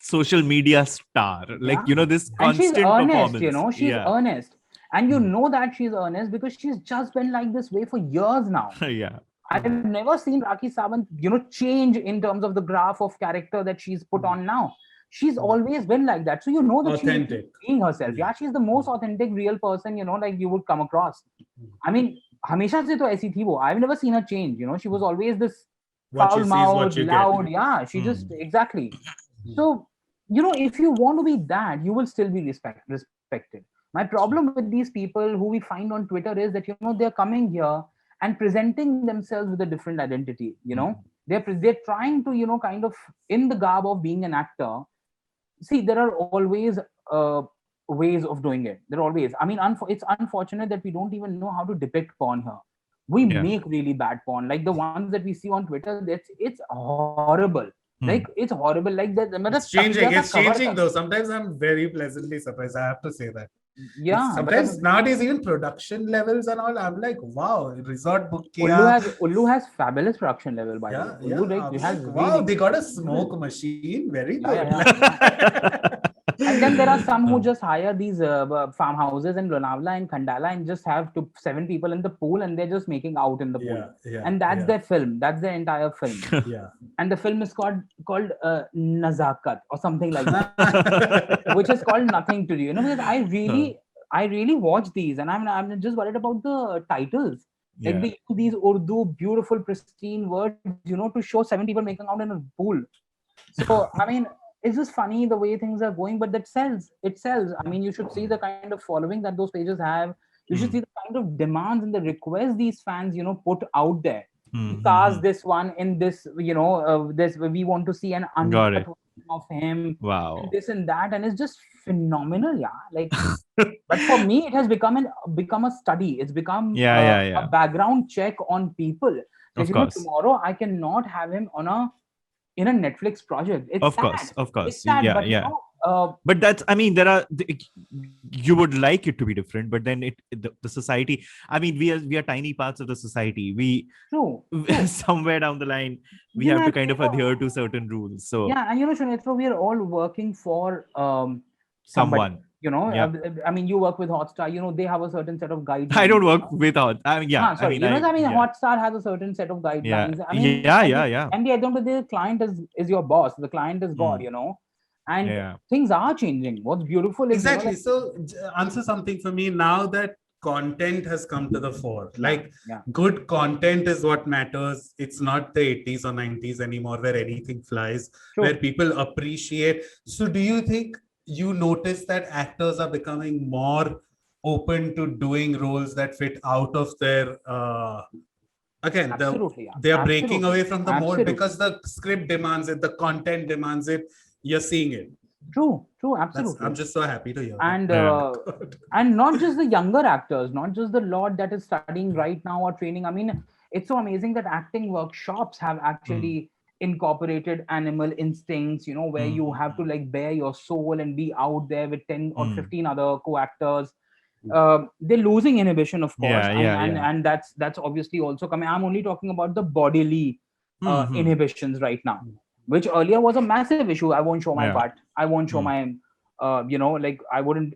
[SPEAKER 1] social media star. Like this constant
[SPEAKER 3] and she's earnest.
[SPEAKER 1] performance.
[SPEAKER 3] She's earnest, and you know that she's earnest because she's just been like this way for years now.
[SPEAKER 1] Yeah.
[SPEAKER 3] I've never seen Rakhi Sawant, change in terms of the graph of character that she's put on now. She's always been like that. So that
[SPEAKER 2] authentic.
[SPEAKER 3] She's being herself. Yeah, she's the most authentic, real person, like you would come across. I mean, hamesha se to aisi thi wo. I've never seen her change. She was always this foul mouthed, loud. Yeah, she just exactly. So, if you want to be that, you will still be respected. My problem with these people who we find on Twitter is that they're coming here and presenting themselves with a different identity. They're trying to kind of in the garb of being an actor. See, there are always ways of doing it. There are always. I mean, it's unfortunate that we don't even know how to depict porn here. We make really bad porn, like the ones that we see on Twitter. It's horrible. Like it's horrible. Like that.
[SPEAKER 2] It's changing. It's changing though. Sometimes I'm very pleasantly surprised. I have to say that.
[SPEAKER 3] Yeah.
[SPEAKER 2] Sometimes nowadays even production levels and all, I'm like, wow, resort book.
[SPEAKER 3] Ullu has fabulous production level, by the way.
[SPEAKER 2] Ullu, wow, they got a smoke machine. Very good.
[SPEAKER 3] And then there are some who just hire these farmhouses in Lonavala and Khandala and just have 7 people in the pool and they're just making out in the pool. And that's their film. That's their entire film. And the film is called Nazakat or something like that, which is called Nothing to Do. Because I really watch these and I'm just worried about the titles. Like they use these Urdu beautiful pristine words, to show 7 people making out in a pool. So I mean, it's just funny the way things are going, but that sells. It sells. I mean, you should see the kind of following that those pages have. You should see the kind of demands and the requests these fans, put out there. Cast this one in this, this we want to see an uncut of him.
[SPEAKER 1] Wow.
[SPEAKER 3] And this and that, and it's just phenomenal, yeah. Like, but for me, it has become a study. It's become a background check on people. Like, tomorrow I cannot have him in a Netflix project. It's
[SPEAKER 1] of
[SPEAKER 3] sad.
[SPEAKER 1] course.
[SPEAKER 3] It's sad, but
[SPEAKER 1] but that's, I mean, you would like it to be different, but then the society, I mean, we are tiny parts of the society.
[SPEAKER 3] True.
[SPEAKER 1] Somewhere down the line, we have to kind of adhere to certain rules. So
[SPEAKER 3] yeah, and Sunetro, we are all working for
[SPEAKER 1] someone.
[SPEAKER 3] I mean, you work with Hotstar. They have a certain set of guidelines.
[SPEAKER 1] I don't work with Hotstar.
[SPEAKER 3] Sorry, Hotstar has a certain set of guidelines. And the end of the day, the client is your boss. The client is God. And things are changing. What's beautiful is
[SPEAKER 2] exactly. So answer something for me now that content has come to the fore. Like good content is what matters. It's not the 80s or 90s anymore where anything flies, where people appreciate. So do you think you notice that actors are becoming more open to doing roles that fit out of their they are breaking away from the mold because the script demands it, the content demands it, you're seeing it.
[SPEAKER 3] True, absolutely.
[SPEAKER 2] I'm just so happy to hear
[SPEAKER 3] and and not just the younger actors, not just the lot that is studying right now or training. I mean, it's so amazing that acting workshops have actually incorporated animal instincts, where you have to like bare your soul and be out there with 10 or 15 other co-actors. They're losing inhibition, of course, and that's obviously also coming. I'm only talking about the bodily inhibitions right now, which earlier was a massive issue. I won't show my butt. I won't show my like I wouldn't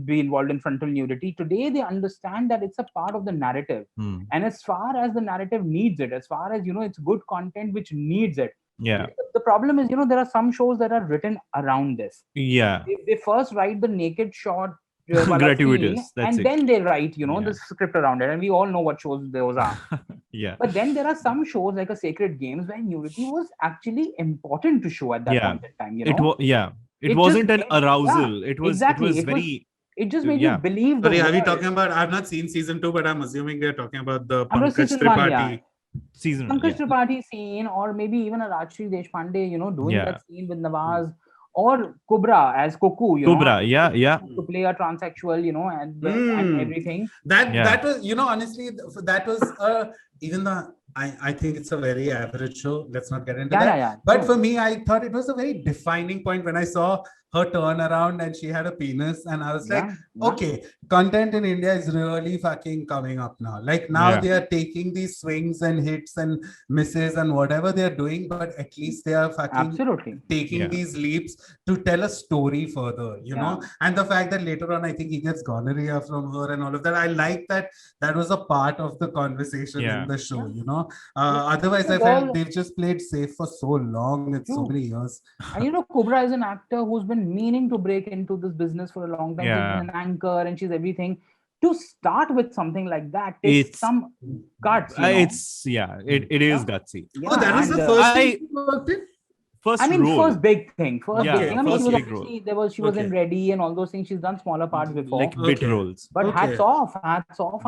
[SPEAKER 3] be involved in frontal nudity. Today they understand that it's a part of the narrative, and as far as the narrative needs it, as far as it's good content which needs it. The problem is there are some shows that are written around this. They first write the naked shot
[SPEAKER 1] gratuitous,
[SPEAKER 3] and then they write the script around it, and we all know what shows those are. But then there are some shows like a Sacred Games where nudity was actually important to show at that point in time.
[SPEAKER 1] It wasn't an arousal. It was very
[SPEAKER 3] It just made you believe.
[SPEAKER 2] Sorry, are we talking about? I've not seen season 2, but I'm assuming we're talking about the
[SPEAKER 3] I'm
[SPEAKER 2] Pankaj
[SPEAKER 3] season 1,
[SPEAKER 2] Tripathi.
[SPEAKER 1] Season
[SPEAKER 3] Pankaj Tripathi scene, or maybe even a Rajshri Deshpande, doing
[SPEAKER 1] Yeah.
[SPEAKER 3] that scene with Nawaz, or Kubra as Koku,
[SPEAKER 1] Kubra,
[SPEAKER 3] to play a transsexual, and everything.
[SPEAKER 2] That was, honestly, that was even though I think it's a very average show. Let's not get into that.
[SPEAKER 3] Yeah.
[SPEAKER 2] But for me, I thought it was a very defining point when I saw her turn around and she had a penis, and I was like, okay, content in India is really fucking coming up now. Like now they are taking these swings and hits and misses and whatever they are doing, but at least they are fucking taking these leaps to tell a story further, you know. And the fact that later on, I think he gets gonorrhea from her and all of that. I like that was a part of the conversation in the show, you know. Otherwise, I felt they've just played safe for so long. It's so many years.
[SPEAKER 3] And Kubra is an actor who's been meaning to break into this business for a long time. She's been an anchor and she's everything. To start with something like that takes some guts.
[SPEAKER 1] It is gutsy.
[SPEAKER 2] Oh, that was the first thing you worked in?
[SPEAKER 3] First big thing. I mean, she was in Ready and all those things. She's done smaller parts before,
[SPEAKER 1] like bit roles.
[SPEAKER 3] But hats off. I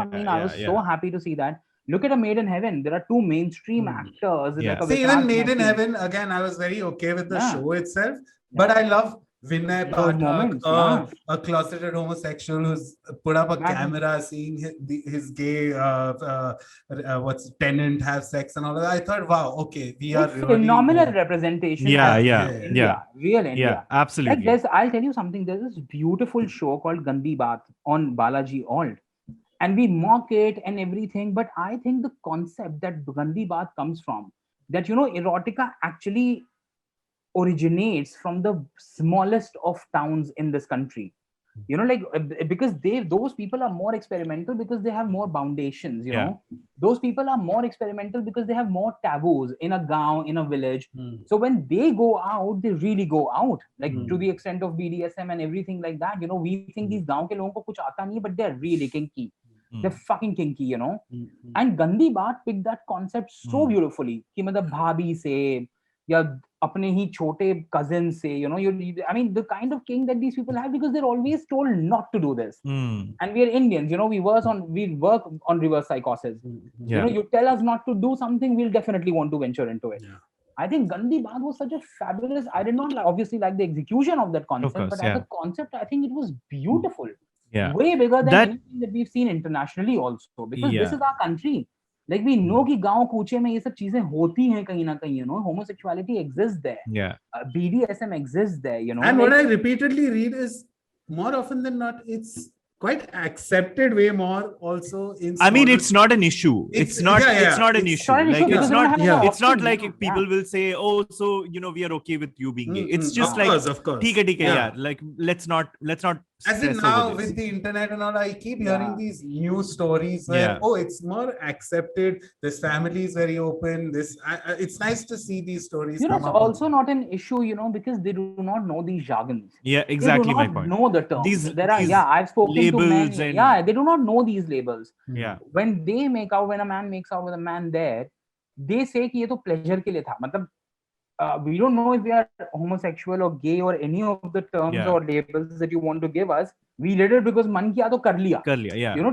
[SPEAKER 3] mean, I was so happy to see that. Look at a Made in Heaven. There are two mainstream actors.
[SPEAKER 2] See, even Made in Heaven, again, I was very okay with the show itself. But I love Vinay Pathak, a closeted homosexual who's put up a camera seeing his gay tenant have sex and all that. I thought, wow, okay, we are really
[SPEAKER 3] phenomenal representation. Real India.
[SPEAKER 1] Yeah, absolutely.
[SPEAKER 3] Like I'll tell you something. There's this beautiful show called Gandhi Baat on Balaji Alt. And we mock it and everything, but I think the concept that Gandhi Baat comes from, that erotica actually originates from the smallest of towns in this country. Because those people are more experimental because they have more foundations. Those people are more experimental because they have more taboos in a gaon, in a village. So when they go out, they really go out, like to the extent of BDSM and everything like that. We think these gaon ke logon ko kuch aata nahi, but they're really kinky. They're fucking kinky, And Gandhi Baat picked that concept so beautifully. Ki matlab bhabhi se, ya apne hi chote cousins se, I mean, the kind of king that these people have, because they're always told not to do this. And we are Indians, we work on reverse psychosis. You tell us not to do something, we'll definitely want to venture into it. I think Gandhi Baat was such a fabulous. I did not obviously like the execution of that concept, but as a concept, I think it was beautiful. Way bigger than anything that we've seen internationally also, because this is our country. Like we know कि गांव कूचे में ये सब चीजें होती हैं कहीं ना कहीं, homosexuality exists there. BDSM exists there,
[SPEAKER 2] And what I repeatedly read is, more often than not, it's quite accepted way more also in.
[SPEAKER 1] I mean, it's not an issue. It's not an issue. Like it's not like people will say, oh, so we are okay with you being gay. It's just like,
[SPEAKER 2] of course.
[SPEAKER 1] Like let's not.
[SPEAKER 2] As in now with the internet and all, I keep hearing these news stories where it's more accepted. This family is very open. It's nice to see these stories.
[SPEAKER 3] It's also not an issue, because they do not know these jargons.
[SPEAKER 1] Yeah, exactly my point.
[SPEAKER 3] Know the terms. I've spoken to men. They do not know these labels. When a man makes out with a man there, they say कि ये तो pleasure के लिए था. मतलब we don't know if we are homosexual or gay or any of the terms or labels that you want to give us. We did it because man kiya to kar liya.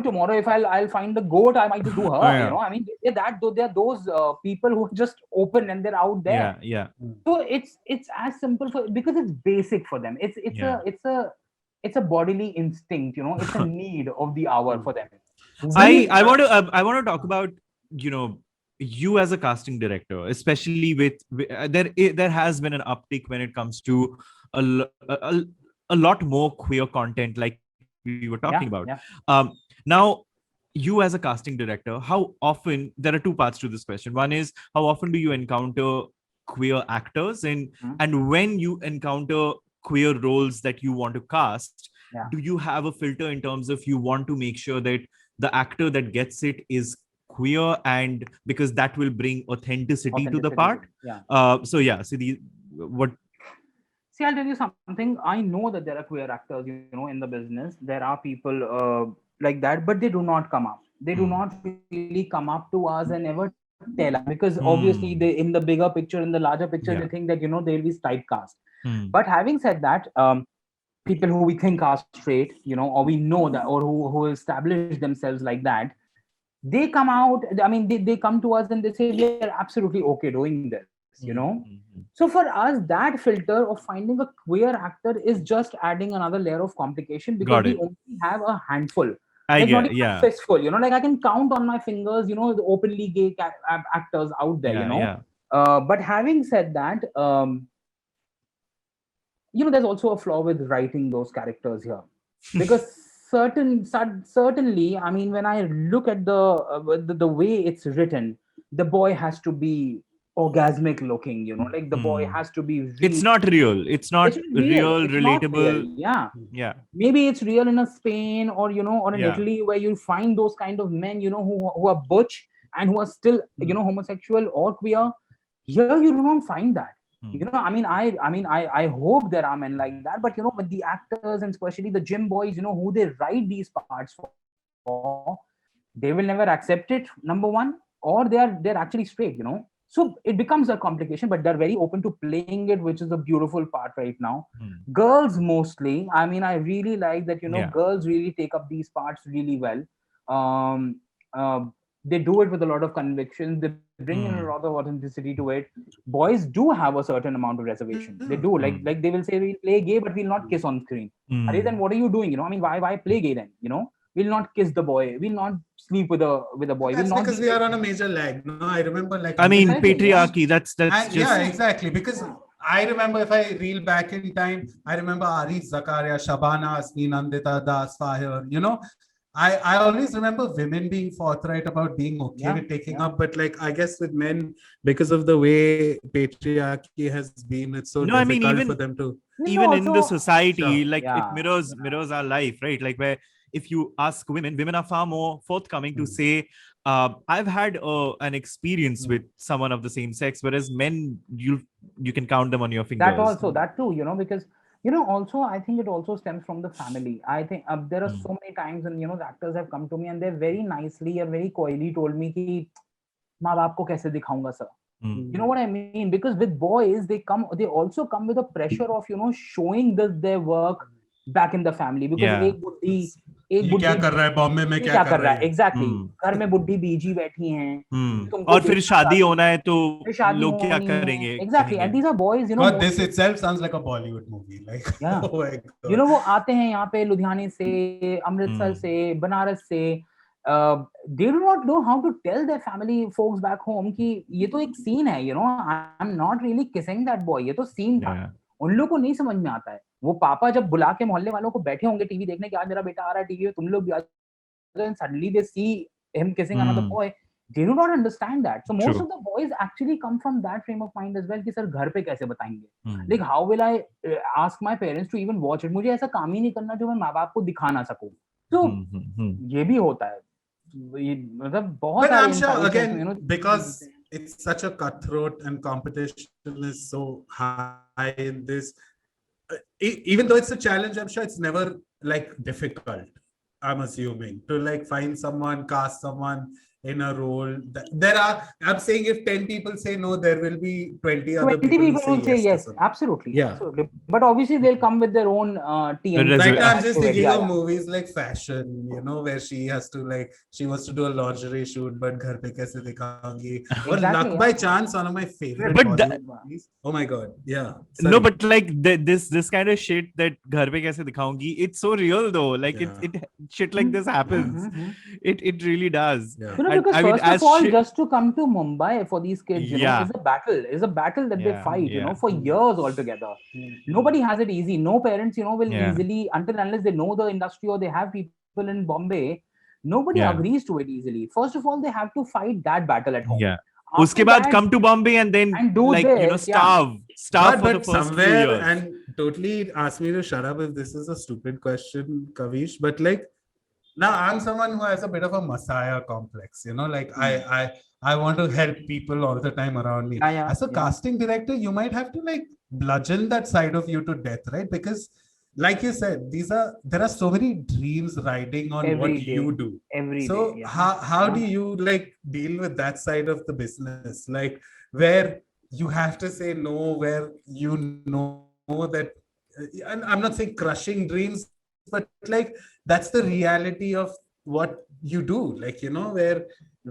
[SPEAKER 3] Tomorrow if I'll find the goat, I might just do her. I mean, they're those people who are just open and they're out there. So it's as simple because it's basic for them. It's a bodily instinct. It's a need of the hour for them.
[SPEAKER 1] I want to talk about you as a casting director, especially with there has been an uptick when it comes to a lot more queer content, like we were talking about. Now, you as a casting director, how often, there are two parts to this question. One is, how often do you encounter queer actors, and when you encounter queer roles that you want to cast, do you have a filter in terms of you want to make sure that the actor that gets it is queer, and because that will bring authenticity to the part? I'll
[SPEAKER 3] tell you something. I know that there are queer actors, in the business. There are people like that, but they do not come up. They do not really come up to us and ever tell us, because obviously they, in the bigger picture, in the larger picture, they think that, they'll be typecast. But having said that, people who we think are straight, or we know that, or who establish themselves like that, they come out. I mean, they come to us and they say we are absolutely okay doing this. So for us, that filter of finding a queer actor is just adding another layer of complication, because
[SPEAKER 1] Got
[SPEAKER 3] we
[SPEAKER 1] it.
[SPEAKER 3] only have a handful,
[SPEAKER 1] I
[SPEAKER 3] like not
[SPEAKER 1] get,
[SPEAKER 3] even a
[SPEAKER 1] yeah,
[SPEAKER 3] fistful. Like I can count on my fingers, the openly gay actors out there.
[SPEAKER 1] yeah.
[SPEAKER 3] But having said that, there's also a flaw with writing those characters here, because certainly, I mean, when I look at the way it's written, the boy has to be orgasmic looking, like the boy has to be
[SPEAKER 1] It's
[SPEAKER 3] really,
[SPEAKER 1] not real. It's
[SPEAKER 3] it's
[SPEAKER 1] not
[SPEAKER 3] not real,
[SPEAKER 1] real,
[SPEAKER 3] it's not real.
[SPEAKER 1] relatable.
[SPEAKER 3] Yeah,
[SPEAKER 1] Yeah,
[SPEAKER 3] maybe it's real in a Spain, or in
[SPEAKER 1] yeah.
[SPEAKER 3] Italy, where you find those kind of men, who are butch and who are still, homosexual or queer. Here you do not find that. I mean, I hope there are men like that, but with the actors, and especially the gym boys, who they write these parts for, they will never accept it, number one, or they're actually straight. So it becomes a complication, but they're very open to playing it, which is a beautiful part right now. Girls mostly, I mean, I really like that,
[SPEAKER 1] Yeah.
[SPEAKER 3] girls really take up these parts really well. um they do it with a lot of conviction. They bring in a lot of authenticity to it. Boys do have a certain amount of reservation. They do, like they will say, we'll play gay, but we'll not kiss on screen. Arey, then what are you doing? I mean, why play gay then? We'll not kiss the boy. We'll not sleep with a boy.
[SPEAKER 2] That's
[SPEAKER 3] We'll not
[SPEAKER 2] because
[SPEAKER 3] be
[SPEAKER 2] we are
[SPEAKER 3] like,
[SPEAKER 2] on a major lag. No, I remember like
[SPEAKER 1] I mean,
[SPEAKER 3] Exactly, yeah.
[SPEAKER 1] patriarchy. That's
[SPEAKER 2] and
[SPEAKER 1] just
[SPEAKER 2] yeah, exactly. Because I remember, if I reel back in time, I remember Arif Zakaria, Shabana Asmi, Nandita Das, Fahir, I always remember women being forthright about being okay
[SPEAKER 3] Yeah,
[SPEAKER 2] with taking
[SPEAKER 3] yeah.
[SPEAKER 2] up, but like I guess with men, because of the way patriarchy has been, it's so
[SPEAKER 1] no. I mean,
[SPEAKER 2] difficult for them to.
[SPEAKER 1] even in the
[SPEAKER 3] Also,
[SPEAKER 1] society,
[SPEAKER 2] Sure.
[SPEAKER 1] like it
[SPEAKER 3] yeah,
[SPEAKER 1] mirrors our life, right? Like where if you ask women are far more forthcoming to say, I've had an experience with someone of the same sex, whereas men, you can count them on your
[SPEAKER 3] that
[SPEAKER 1] fingers.
[SPEAKER 3] also, that too, because also, I think it also stems from the family. I think there are so many times, and the actors have come to me and they very nicely or very coyly told me ki माँ बाप को कैसे दिखाऊंगा sir. You know what I mean? Because with boys, they also come with a pressure of showing their work back in the family, because
[SPEAKER 1] Yeah.
[SPEAKER 2] ये क्या कर रहा है बॉम्बे में,
[SPEAKER 3] ये
[SPEAKER 2] क्या
[SPEAKER 3] क्या
[SPEAKER 2] कर
[SPEAKER 3] कर
[SPEAKER 2] रहा
[SPEAKER 3] रहा
[SPEAKER 2] है
[SPEAKER 3] है एग्जैक्टली, घर में बुढ़ी बीजी बैठी हैं, तुमको
[SPEAKER 1] और फिर
[SPEAKER 3] देखना
[SPEAKER 1] शादी
[SPEAKER 3] चाहती
[SPEAKER 1] होना है तो
[SPEAKER 3] हैं, फिर शादी
[SPEAKER 1] लोग क्या
[SPEAKER 3] होनी है,
[SPEAKER 1] करेंगे,
[SPEAKER 3] एग्जैक्टली.
[SPEAKER 1] कहेंगे.
[SPEAKER 3] And these are boys,
[SPEAKER 2] God, this
[SPEAKER 3] mostly,
[SPEAKER 2] itself sounds like a Bollywood movie. Like,
[SPEAKER 3] या
[SPEAKER 2] oh my God.
[SPEAKER 3] वो आते हैं यहाँ पे लुधियाने से, अमृतसर से, बनारस से. They do not know how to tell their family folks back home कि ये तो एक सीन है, I'm not really kissing that boy, ये तो सीन था.
[SPEAKER 1] Yeah.
[SPEAKER 3] उन लोगों को नहीं समझ में आता है. वो पापा जब बुला के मोहल्ले वालों को बैठे होंगे टीवी देखने कि आज मेरा बेटा आ रहा है टीवी में, तुम लोग भी आ जाओ, and suddenly they see him kissing another boy, they do not understand that. So most
[SPEAKER 1] True.
[SPEAKER 3] of the boys actually come from that frame of mind as well कि सर घर पे कैसे बताएंगे. Like how will I ask my parents to even watch it? मुझे ऐसा काम ही नहीं करना जो मैं माँ बाप को दिखा ना सकूं. So ये भी होता है. मतलब बहुत
[SPEAKER 2] But
[SPEAKER 3] सारे
[SPEAKER 2] I'm sure,
[SPEAKER 3] insights
[SPEAKER 2] again,
[SPEAKER 3] हैं,
[SPEAKER 2] because it's such a cutthroat and competition is so high in this, even though it's a challenge, I'm sure it's never like difficult, I'm assuming, to like find someone, cast someone in a role. There are, I'm saying, if 10 people say no, there will be 20 other
[SPEAKER 3] 20
[SPEAKER 2] people
[SPEAKER 3] people
[SPEAKER 2] who
[SPEAKER 3] will say
[SPEAKER 2] say
[SPEAKER 3] yes,
[SPEAKER 2] yes.
[SPEAKER 3] absolutely,
[SPEAKER 2] Yeah.
[SPEAKER 3] absolutely. But obviously they'll come with their own TM.
[SPEAKER 2] Right now, I'm just
[SPEAKER 3] to it.
[SPEAKER 2] thinking
[SPEAKER 3] Yeah,
[SPEAKER 2] of
[SPEAKER 3] yeah.
[SPEAKER 2] movies like Fashion, where she has to like, she wants to do a lingerie shoot, but ghar pe kaise dikhangi. Or
[SPEAKER 3] Exactly,
[SPEAKER 2] Luck
[SPEAKER 3] yeah.
[SPEAKER 2] by Chance, one of my favorite
[SPEAKER 1] But
[SPEAKER 2] Bollywood movies. Oh my God, yeah.
[SPEAKER 1] No,
[SPEAKER 2] Sorry.
[SPEAKER 1] but like this kind of shit that घर पे कैसे दिखाऊंगी, it's so real though. Like
[SPEAKER 2] Yeah.
[SPEAKER 1] it shit like this happens. It really does.
[SPEAKER 2] Yeah.
[SPEAKER 1] And
[SPEAKER 3] Because
[SPEAKER 1] I mean,
[SPEAKER 3] first
[SPEAKER 1] as
[SPEAKER 3] of all,
[SPEAKER 1] shit,
[SPEAKER 3] just to come to Mumbai for these kids,
[SPEAKER 1] Yeah.
[SPEAKER 3] is a battle. Is a battle that they
[SPEAKER 1] Yeah,
[SPEAKER 3] fight,
[SPEAKER 1] yeah.
[SPEAKER 3] for years altogether. Nobody has it easy. No parents, will
[SPEAKER 1] Yeah.
[SPEAKER 3] easily, until unless they know the industry or they have people in Bombay, nobody
[SPEAKER 1] Yeah.
[SPEAKER 3] agrees to it easily. First of all, they have to fight that battle at home.
[SPEAKER 1] Yeah.
[SPEAKER 3] After
[SPEAKER 1] उसके बाद
[SPEAKER 3] that,
[SPEAKER 1] come to Bombay and then
[SPEAKER 3] and do
[SPEAKER 1] like
[SPEAKER 3] this, yeah.
[SPEAKER 1] starve for the
[SPEAKER 2] But
[SPEAKER 1] first few
[SPEAKER 2] somewhere,
[SPEAKER 1] years.
[SPEAKER 2] and totally ask me to shut up if this is a stupid question, Kavish, but like, now I'm someone who has a bit of a messiah complex, like I want to help people all the time around me.
[SPEAKER 3] Yeah,
[SPEAKER 2] As a casting director, you might have to like bludgeon that side of you to death, right? Because like you said, there are so many dreams riding on what
[SPEAKER 3] Every day.
[SPEAKER 2] you do.
[SPEAKER 3] Every
[SPEAKER 2] So
[SPEAKER 3] day, yeah.
[SPEAKER 2] how do you like deal with that side of the business, like where you have to say no, where you know that and I'm not saying crushing dreams, but like that's the reality of what you do, like, where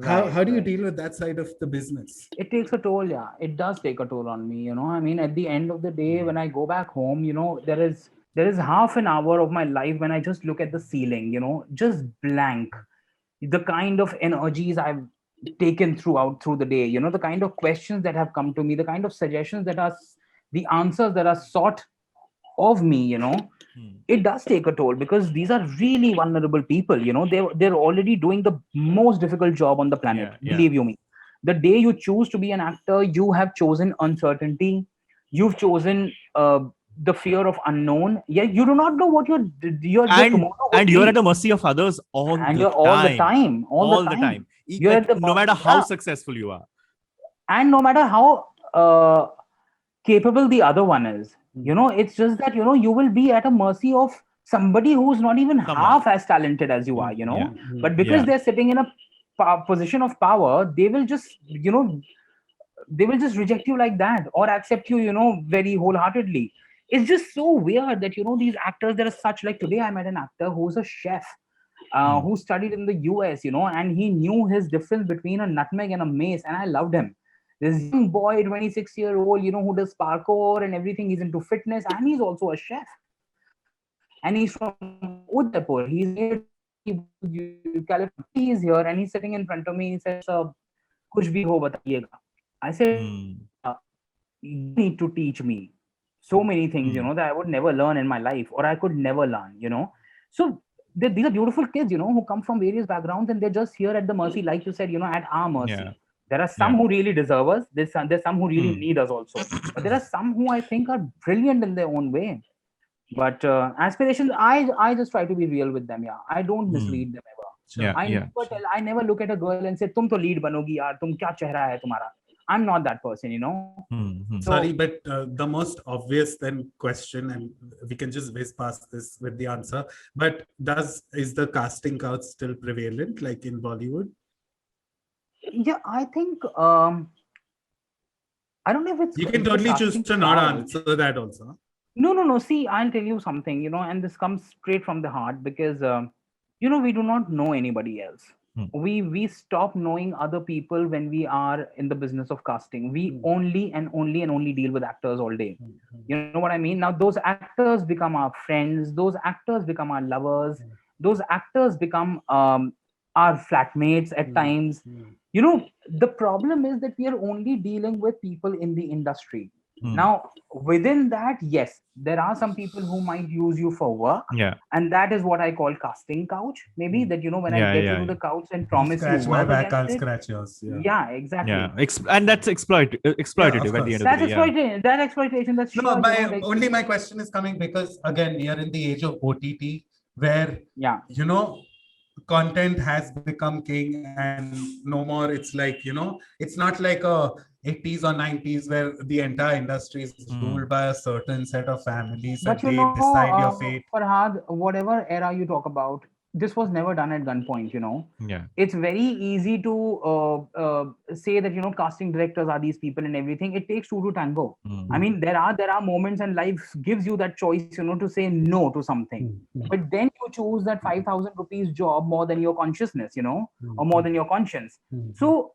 [SPEAKER 2] how
[SPEAKER 3] Right,
[SPEAKER 2] do you
[SPEAKER 3] right.
[SPEAKER 2] deal with that side of the business?
[SPEAKER 3] It takes a toll, yeah. It does take a toll on me, I mean, at the end of the day, when I go back home, there is half an hour of my life when I just look at the ceiling, just blank. The kind of energies I've taken through the day, the kind of questions that have come to me, the kind of suggestions the answers that are sought of me,
[SPEAKER 1] Hmm.
[SPEAKER 3] it does take a toll, because these are really vulnerable people, they're already doing the most difficult job on the planet,
[SPEAKER 1] Yeah, yeah.
[SPEAKER 3] believe you me. The day you choose to be an actor, you have chosen uncertainty, you've chosen the fear of unknown. Yeah, you do not know what your tomorrow would
[SPEAKER 1] And you're at
[SPEAKER 3] be,
[SPEAKER 1] the mercy of others
[SPEAKER 3] and you're all the
[SPEAKER 1] all the
[SPEAKER 3] time
[SPEAKER 1] time.
[SPEAKER 3] you're
[SPEAKER 1] Like
[SPEAKER 3] at the
[SPEAKER 1] no matter
[SPEAKER 3] mercy,
[SPEAKER 1] how
[SPEAKER 3] yeah.
[SPEAKER 1] successful you are.
[SPEAKER 3] And no matter how capable the other one is, it's just that you will be at a mercy of somebody who's not even
[SPEAKER 1] Someone.
[SPEAKER 3] half as talented as you are,
[SPEAKER 1] Yeah,
[SPEAKER 3] but because
[SPEAKER 1] yeah.
[SPEAKER 3] they're sitting in a position of power, they will just reject you like that, or accept you, very wholeheartedly. It's just so weird that these actors, there are such, like, today I met an actor who's a chef,
[SPEAKER 1] Hmm.
[SPEAKER 3] who studied in the US, and he knew his difference between a nutmeg and a mace, and I loved him. This young boy, 26-year-old, who does parkour and everything. He's into fitness, and he's also a chef. And he's from Udaipur. He's near to California. He's here, and he's sitting in front of me. He says, "Kuch bhi ho, bataiega." I said,
[SPEAKER 1] Hmm.
[SPEAKER 3] "You need to teach me so many things,
[SPEAKER 1] Hmm.
[SPEAKER 3] that I would never learn in my life, or I could never learn." So these are beautiful kids, who come from various backgrounds, and they're just here at the mercy, like you said, at our
[SPEAKER 1] Yeah,
[SPEAKER 3] mercy. There are
[SPEAKER 1] yeah.
[SPEAKER 3] some who really deserve us. There's some who really
[SPEAKER 1] Hmm.
[SPEAKER 3] need us also. But there are some who I think are brilliant in their own way. But aspirations, I just try to be real with them. Yeah, I don't
[SPEAKER 1] Hmm.
[SPEAKER 3] mislead them ever.
[SPEAKER 2] Sure,
[SPEAKER 1] Yeah, yeah.
[SPEAKER 3] I never look at a girl and say, "Tum to lead banogi yaar, tum kya chehra hai tumhara." I'm not that person.
[SPEAKER 1] Hmm. Hmm.
[SPEAKER 3] So
[SPEAKER 2] sorry, but the most obvious then question, and we can just whiz past this with the answer, but is the casting couch still prevalent like in Bollywood?
[SPEAKER 3] yeah, I think I don't know if
[SPEAKER 2] You can
[SPEAKER 3] it's the
[SPEAKER 2] totally choose
[SPEAKER 3] casting
[SPEAKER 2] to not
[SPEAKER 3] couch.
[SPEAKER 2] answer that also.
[SPEAKER 3] No, no, no. See, I'll tell you something, and this comes straight from the heart, because, we do not know anybody else.
[SPEAKER 1] Hmm.
[SPEAKER 3] We stop knowing other people when we are in the business of casting. We only deal with actors all day. You know what I mean? Now, those actors become our friends. Those actors become our lovers. Those actors become our flatmates at times. The problem is that we are only dealing with people in the industry.
[SPEAKER 1] Hmm.
[SPEAKER 3] Now, within that, yes, there are some people who might use you for work,
[SPEAKER 1] Yeah,
[SPEAKER 3] and that is what I call casting couch. Maybe that, when I
[SPEAKER 1] yeah,
[SPEAKER 3] get you
[SPEAKER 1] yeah,
[SPEAKER 3] to
[SPEAKER 1] yeah.
[SPEAKER 3] the couch and
[SPEAKER 2] You
[SPEAKER 3] promise you
[SPEAKER 2] scratch my
[SPEAKER 3] work
[SPEAKER 2] back,
[SPEAKER 3] against
[SPEAKER 2] I'll
[SPEAKER 3] it.
[SPEAKER 2] scratch yours. Yeah.
[SPEAKER 3] Yeah,
[SPEAKER 1] Yeah.
[SPEAKER 3] exactly.
[SPEAKER 1] And that's
[SPEAKER 2] Yeah, of
[SPEAKER 1] exploitative at the end
[SPEAKER 2] course.
[SPEAKER 1] of the
[SPEAKER 3] That's
[SPEAKER 1] day. Yeah.
[SPEAKER 3] exploitation. That exploitation. That's
[SPEAKER 2] No,
[SPEAKER 3] sure.
[SPEAKER 2] my
[SPEAKER 3] Like,
[SPEAKER 2] only my question is coming because again we are in the age of OTT where
[SPEAKER 3] yeah.
[SPEAKER 2] you know content has become king and no more it's like it's not like a 80s or 90s where the entire industry is
[SPEAKER 1] Hmm.
[SPEAKER 2] ruled by a certain set of families
[SPEAKER 3] But
[SPEAKER 2] and they decide your fate.
[SPEAKER 3] Farhad, whatever era you talk about, this was never done at gunpoint.
[SPEAKER 1] Yeah.
[SPEAKER 3] It's very easy to say that, casting directors are these people and everything. It takes two to tango. I
[SPEAKER 1] Hmm.
[SPEAKER 3] mean, there are moments, and life gives you that choice, to say no to something. But then you choose that 5,000 rupees job more than your consciousness, or more than your conscience. So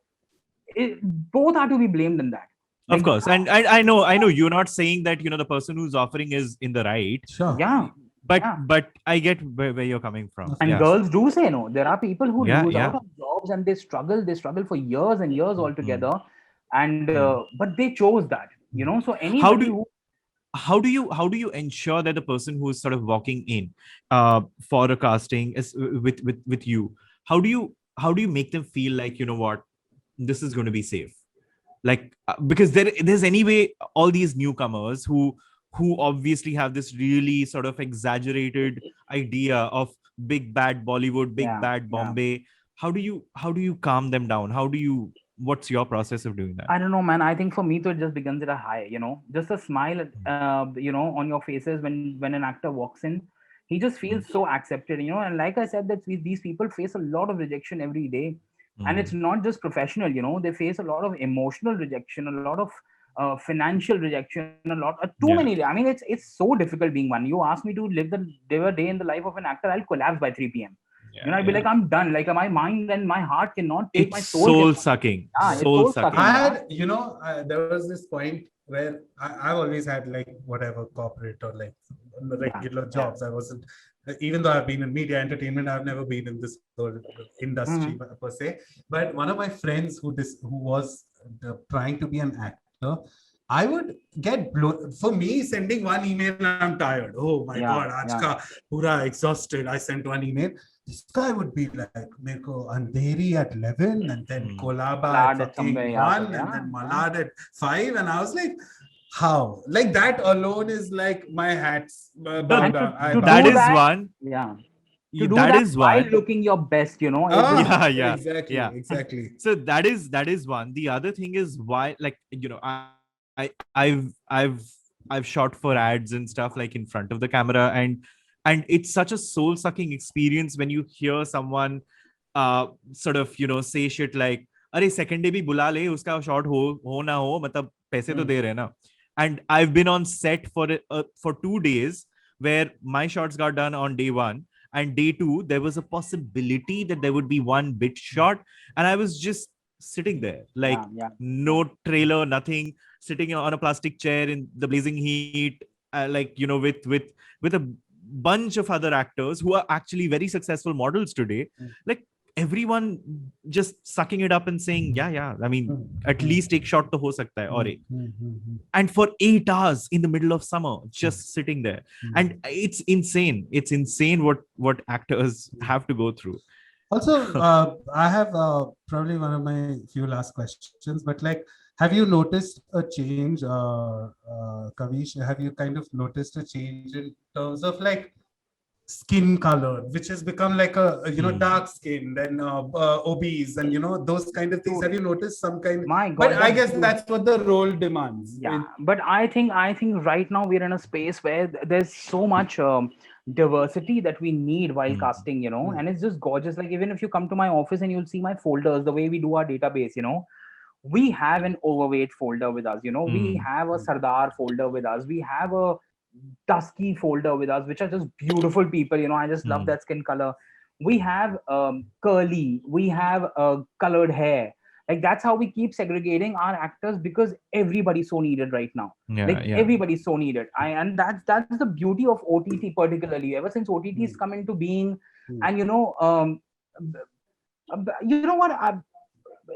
[SPEAKER 3] both are to be blamed in that.
[SPEAKER 1] Of
[SPEAKER 3] Like,
[SPEAKER 1] course. And I know you're not saying that, the person who's offering is in the right,
[SPEAKER 2] Sure.
[SPEAKER 3] yeah, yeah.
[SPEAKER 1] but I get where you're coming from.
[SPEAKER 2] Of
[SPEAKER 3] And
[SPEAKER 1] Yeah.
[SPEAKER 2] course.
[SPEAKER 3] girls do say no. There are people who
[SPEAKER 1] Yeah,
[SPEAKER 3] lose out
[SPEAKER 1] yeah.
[SPEAKER 3] on jobs, and they struggle for years and years
[SPEAKER 1] Hmm.
[SPEAKER 3] altogether. And
[SPEAKER 1] Hmm.
[SPEAKER 3] but they chose that. So
[SPEAKER 1] How
[SPEAKER 3] anybody
[SPEAKER 1] do
[SPEAKER 3] who
[SPEAKER 1] how do you ensure that the person who is sort of walking in for a casting is with you, how do you make them feel like, what, this is going to be safe, like because there's anyway all these newcomers who obviously have this really sort of exaggerated idea of big bad Bollywood, big
[SPEAKER 3] yeah,
[SPEAKER 1] bad
[SPEAKER 3] yeah.
[SPEAKER 1] Bombay. How do you calm them down? What's your process of doing that?
[SPEAKER 3] I don't know, man. I think for me, it just begins at a high. Just a smile, on your faces when an actor walks in. He just feels so accepted. And like I said, that these people face a lot of rejection every day, and it's
[SPEAKER 1] Mm.
[SPEAKER 3] not just professional. They face a lot of emotional rejection, a lot of financial rejection, a lot, too many. I mean, it's so difficult being one. You ask me to live a day in the life of an actor, I'll collapse by 3 p.m. I'd be like, I'm done. Like my mind and my heart cannot take, my
[SPEAKER 1] It's
[SPEAKER 3] soul
[SPEAKER 1] soul
[SPEAKER 3] cannot.
[SPEAKER 1] sucking.
[SPEAKER 3] Yeah, it's
[SPEAKER 1] Soul
[SPEAKER 3] soul
[SPEAKER 1] sucking.
[SPEAKER 3] sucking.
[SPEAKER 2] I had, there was this point where I've always had like whatever corporate or like regular jobs. I wasn't, even though I've been in media entertainment, I've never been in this whole industry per se. But one of my friends who was trying to be an actor, I would get blown. For me, sending one email, I'm tired. Oh my God, Ajka, pura exhausted. I sent one email. This guy would be like, Meko Andheri at 11, and then Kolaba at fucking 1, and then Malad at 5. And I was like, how? Like that alone is like my hats.
[SPEAKER 1] That is one.
[SPEAKER 3] Yeah.
[SPEAKER 1] To do that
[SPEAKER 3] is while looking your best,
[SPEAKER 2] Exactly.
[SPEAKER 1] So that is one. The other thing is why, like, I've shot for ads and stuff, like in front of the camera, and it's such a soul sucking experience when you hear someone sort of say shit like, "Arey second day bhi bula le, uska shot ho na ho, matlab paise to de rahe na." And I've been on set for 2 days where my shots got done on day 1. And day 2, there was a possibility that there would be one bit shot. And I was just sitting there, like no trailer, nothing, sitting on a plastic chair in the blazing heat, with a bunch of other actors who are actually very successful models today. Like everyone just sucking it up and saying, yeah, I mean, at least take shot to ho sakta hai, aur ek. And for 8 hours in the middle of summer, just sitting there. And it's insane. It's insane what actors have to go through.
[SPEAKER 2] Also, I have probably one of my few last questions, but like, have you noticed a change, Kavish? Have you kind of noticed a change in terms of like skin color, which has become like a dark skin, then obese, and those kind of things? Have you noticed some kind?
[SPEAKER 3] My God,
[SPEAKER 2] but I guess that's what the role demands.
[SPEAKER 3] Yeah, but I think right now we're in a space where there's so much diversity that we need while casting, and it's just gorgeous. Like even if you come to my office and you'll see my folders, the way we do our database, we have an overweight folder with us, we have a Sardar folder with us, we have a dusky folder with us, which are just beautiful people. I just love that skin color. We have curly, we have colored hair. Like that's how we keep segregating our actors, because everybody's so needed right now. Everybody's so needed. And that's the beauty of OTT, particularly ever since OTT's come into being. And what,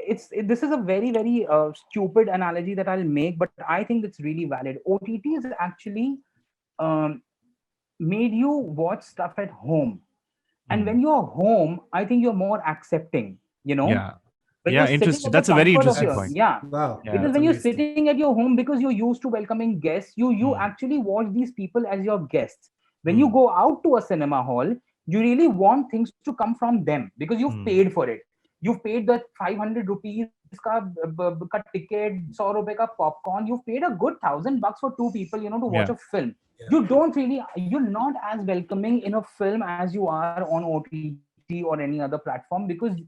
[SPEAKER 3] this is a very, very stupid analogy that I'll make, but I think it's really valid. OTT is actually made you watch stuff at home, and when you're home, I think you're more accepting.
[SPEAKER 1] Interesting. That's a very interesting point.
[SPEAKER 2] Wow.
[SPEAKER 3] Because when you're sitting at your home, because you're used to welcoming guests, you actually watch these people as your guests. When you go out to a cinema hall, you really want things to come from them, because you've paid for it. You've paid the 500 rupees ka ticket, 100 rupee ka popcorn. You've paid a good $1,000 for 2 people, to watch a film. You're not as welcoming in a film as you are on OTT or any other platform, because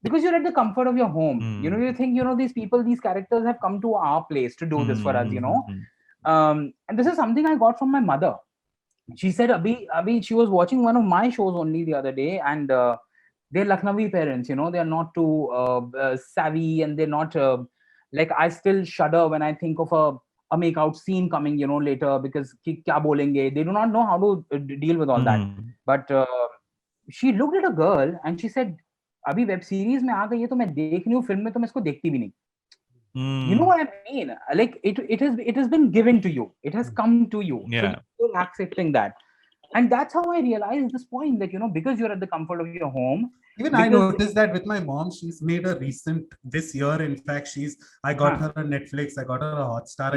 [SPEAKER 3] you're at the comfort of your home. You think, these people, these characters have come to our place to do this for us, and this is something I got from my mother. She said, Abhi, she was watching one of my shows only the other day, and they're Lucknowi parents, they are not too savvy, and they're not like, I still shudder when I think of a make-out scene coming, later, because kya bolenge? They do not know how to deal with all that. But she looked at a girl and she said, अभी web series में आ गई है तो मैं देख रही हूँ, film में तो मैं इसको देखती भी नहीं. You know what I mean? Like it has been given to you. It has come to you. So you're accepting that. And that's how I realized this point, that because you're at the comfort of your home.
[SPEAKER 2] Even I noticed that with my mom. She's made a recent this year. In fact, I got her a Netflix. I got her a Hotstar.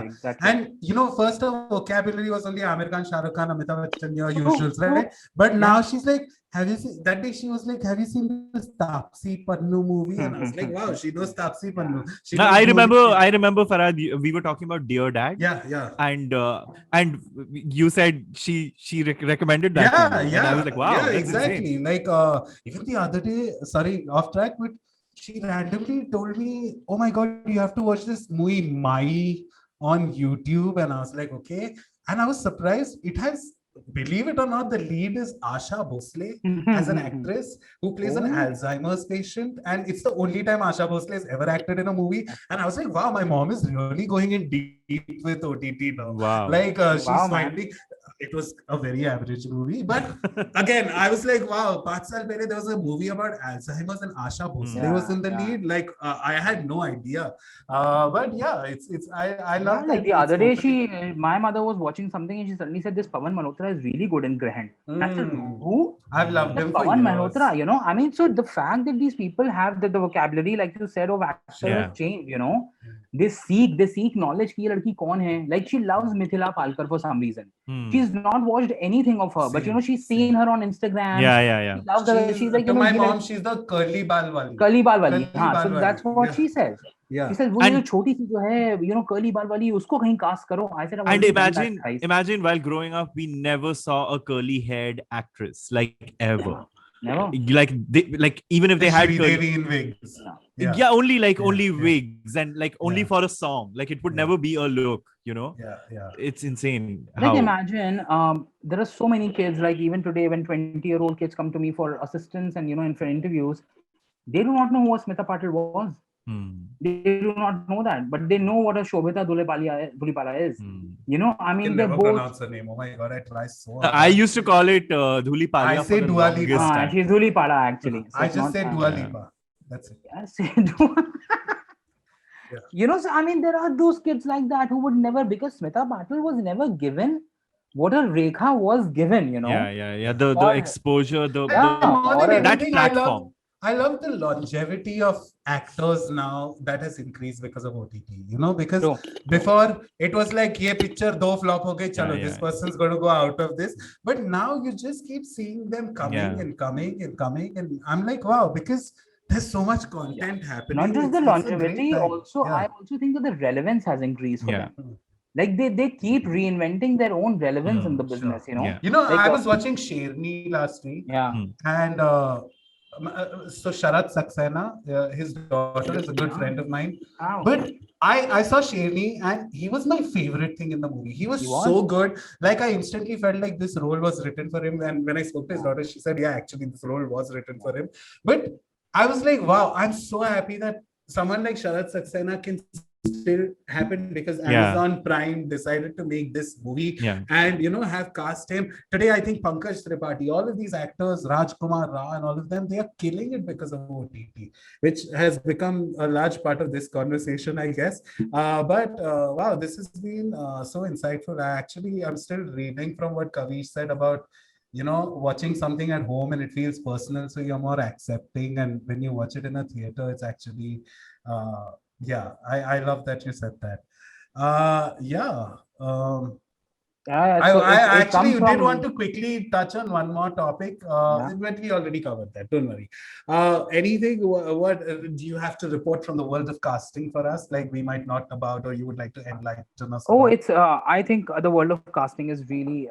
[SPEAKER 2] Exactly. And first her vocabulary was only Amir Khan, Shah Rukh Khan, Amitabh Bachchan, your usuals, right? But now she's like, have you seen that day? She was like, have you seen this Taapsee Pannu movie? And I was like, wow, she knows Taapsee Pannu.
[SPEAKER 1] I remember Farhad, we were talking about Dear Dad.
[SPEAKER 2] Yeah.
[SPEAKER 1] And you said she recommended that.
[SPEAKER 2] Yeah.
[SPEAKER 1] And I was like, wow,
[SPEAKER 2] yeah, exactly. Insane. Like even the other day, sorry, off track, but she randomly told me, "Oh my God, you have to watch this movie Mai on YouTube," and I was like, "Okay." And I was surprised. It has, believe it or not, the lead is Asha Bhosle as an actress who plays an
[SPEAKER 3] Oh.
[SPEAKER 2] Alzheimer's patient, and it's the only time Asha Bhosle has ever acted in a movie. And I was like, "Wow, my mom is really going in deep with OTT now."
[SPEAKER 1] Wow.
[SPEAKER 2] Like she's
[SPEAKER 3] Wow, man.
[SPEAKER 2] finding. It was a very average movie, but again, I was like, wow, 5 saal pehle there was a movie about Alzheimer's and Asha Bhosle was in the lead. Like I had no idea. But yeah, I love
[SPEAKER 3] Like
[SPEAKER 2] that.
[SPEAKER 3] the other
[SPEAKER 2] it's
[SPEAKER 3] day,
[SPEAKER 2] opening.
[SPEAKER 3] my mother was watching something and she suddenly said, "This Pawan Malhotra is really good in Grahan." And I said, "Who?"
[SPEAKER 2] I've loved
[SPEAKER 3] That's
[SPEAKER 2] him for
[SPEAKER 3] Pawan
[SPEAKER 2] years.
[SPEAKER 3] Malhotra. I mean, so the fact that these people have the vocabulary, like you said, of actor has
[SPEAKER 1] Yeah.
[SPEAKER 3] changed. They seek knowledge. Ki ye ladki kaun hai? Like she loves Mithila Palkar for some reason. She's not watched anything of her, but
[SPEAKER 2] Same,
[SPEAKER 3] she's seen her on Instagram.
[SPEAKER 1] Yeah.
[SPEAKER 3] She loves her. She's like,
[SPEAKER 2] To my
[SPEAKER 3] ye
[SPEAKER 2] mom,
[SPEAKER 3] like
[SPEAKER 2] she's the curly bal wali.
[SPEAKER 3] curly bal wali.
[SPEAKER 2] Curly
[SPEAKER 3] हाँ,
[SPEAKER 2] bal
[SPEAKER 3] so
[SPEAKER 2] wali.
[SPEAKER 3] that's what
[SPEAKER 2] Yeah.
[SPEAKER 3] she says.
[SPEAKER 2] Yeah.
[SPEAKER 3] She says, वो ये जो छोटी सी जो है, curly bal wali, उसको कहीं cast करो. I said, I've
[SPEAKER 1] And
[SPEAKER 3] already done that twice.
[SPEAKER 1] imagine while growing up, we never saw a curly haired actress, like ever.
[SPEAKER 3] Never.
[SPEAKER 1] Like even if they had curly,
[SPEAKER 2] Devi in wigs.
[SPEAKER 1] yeah, only
[SPEAKER 2] Yeah.
[SPEAKER 1] wigs and like only
[SPEAKER 2] Yeah.
[SPEAKER 1] for a song. Like it would never be a look,
[SPEAKER 2] Yeah.
[SPEAKER 1] It's insane
[SPEAKER 3] Like
[SPEAKER 1] how.
[SPEAKER 3] imagine, there are so many kids, like even today when 20-year-old kids come to me for assistance and, and for interviews, they do not know who a Smita Patil was. They do not know that, but they know what a Shobhita Dhulipala is. I
[SPEAKER 2] I
[SPEAKER 3] mean,
[SPEAKER 2] can
[SPEAKER 3] they're
[SPEAKER 2] never
[SPEAKER 3] both.
[SPEAKER 2] pronounce her name. Oh my God, I try so hard.
[SPEAKER 1] I used to call it Dhuli Palia
[SPEAKER 2] I
[SPEAKER 1] for
[SPEAKER 2] say
[SPEAKER 1] the
[SPEAKER 2] Dua Lipa.
[SPEAKER 1] longest time.
[SPEAKER 3] She's Dhulipala actually. So
[SPEAKER 2] I
[SPEAKER 3] it's
[SPEAKER 2] just
[SPEAKER 3] not,
[SPEAKER 2] say Dua Lipa. That's it.
[SPEAKER 3] I say so I mean, there are those kids like that who would never, because Smita Patil was never given what a Rekha was given,
[SPEAKER 1] Yeah. The
[SPEAKER 3] Or-
[SPEAKER 1] exposure,
[SPEAKER 2] More than
[SPEAKER 3] or-
[SPEAKER 1] that
[SPEAKER 2] anything,
[SPEAKER 1] platform.
[SPEAKER 2] I love the longevity of actors now that has increased because of OTT. Because
[SPEAKER 3] True.
[SPEAKER 2] before it was like, "Ye picture do flop ho gayi, chalo,
[SPEAKER 1] Yeah.
[SPEAKER 2] this person's going to go out of this." But now you just keep seeing them coming and coming and coming, and I'm like, wow, because there's so much content happening.
[SPEAKER 3] Not just the
[SPEAKER 2] It's a great
[SPEAKER 3] longevity,
[SPEAKER 2] time.
[SPEAKER 3] also
[SPEAKER 2] Yeah.
[SPEAKER 3] I also think that the relevance has increased for
[SPEAKER 1] Yeah.
[SPEAKER 3] them. Like they keep reinventing their own relevance in the business,
[SPEAKER 1] Yeah.
[SPEAKER 3] Like,
[SPEAKER 2] I was watching Sherni last week, and so Sharat Saxena, his daughter, is a good friend of mine. But I saw Sherni, and he was my favorite thing in the movie. He was so good. Like I instantly felt like this role was written for him. And when I spoke to his daughter, she said, "Yeah, actually, this role was written for him." But I was like, wow, I'm so happy that someone like Sharat Saxena can still happen because Amazon Prime decided to make this movie and have cast him. Today I think Pankaj Tripathi, all of these actors, Rajkumar Rao and all of them, they are killing it because of OTT, which has become a large part of this conversation, I guess. But wow, this has been so insightful. I'm still reading from what Kavish said about watching something at home and it feels personal, so you're more accepting, and when you watch it in a theater, it's actually I love that you said that. I actually did want to quickly touch on one more topic, but we already covered that. Don't worry. Anything? What do you have to report from the world of casting for us? Like we might not about, or you would like to enlighten us?
[SPEAKER 3] It's. I think the world of casting is really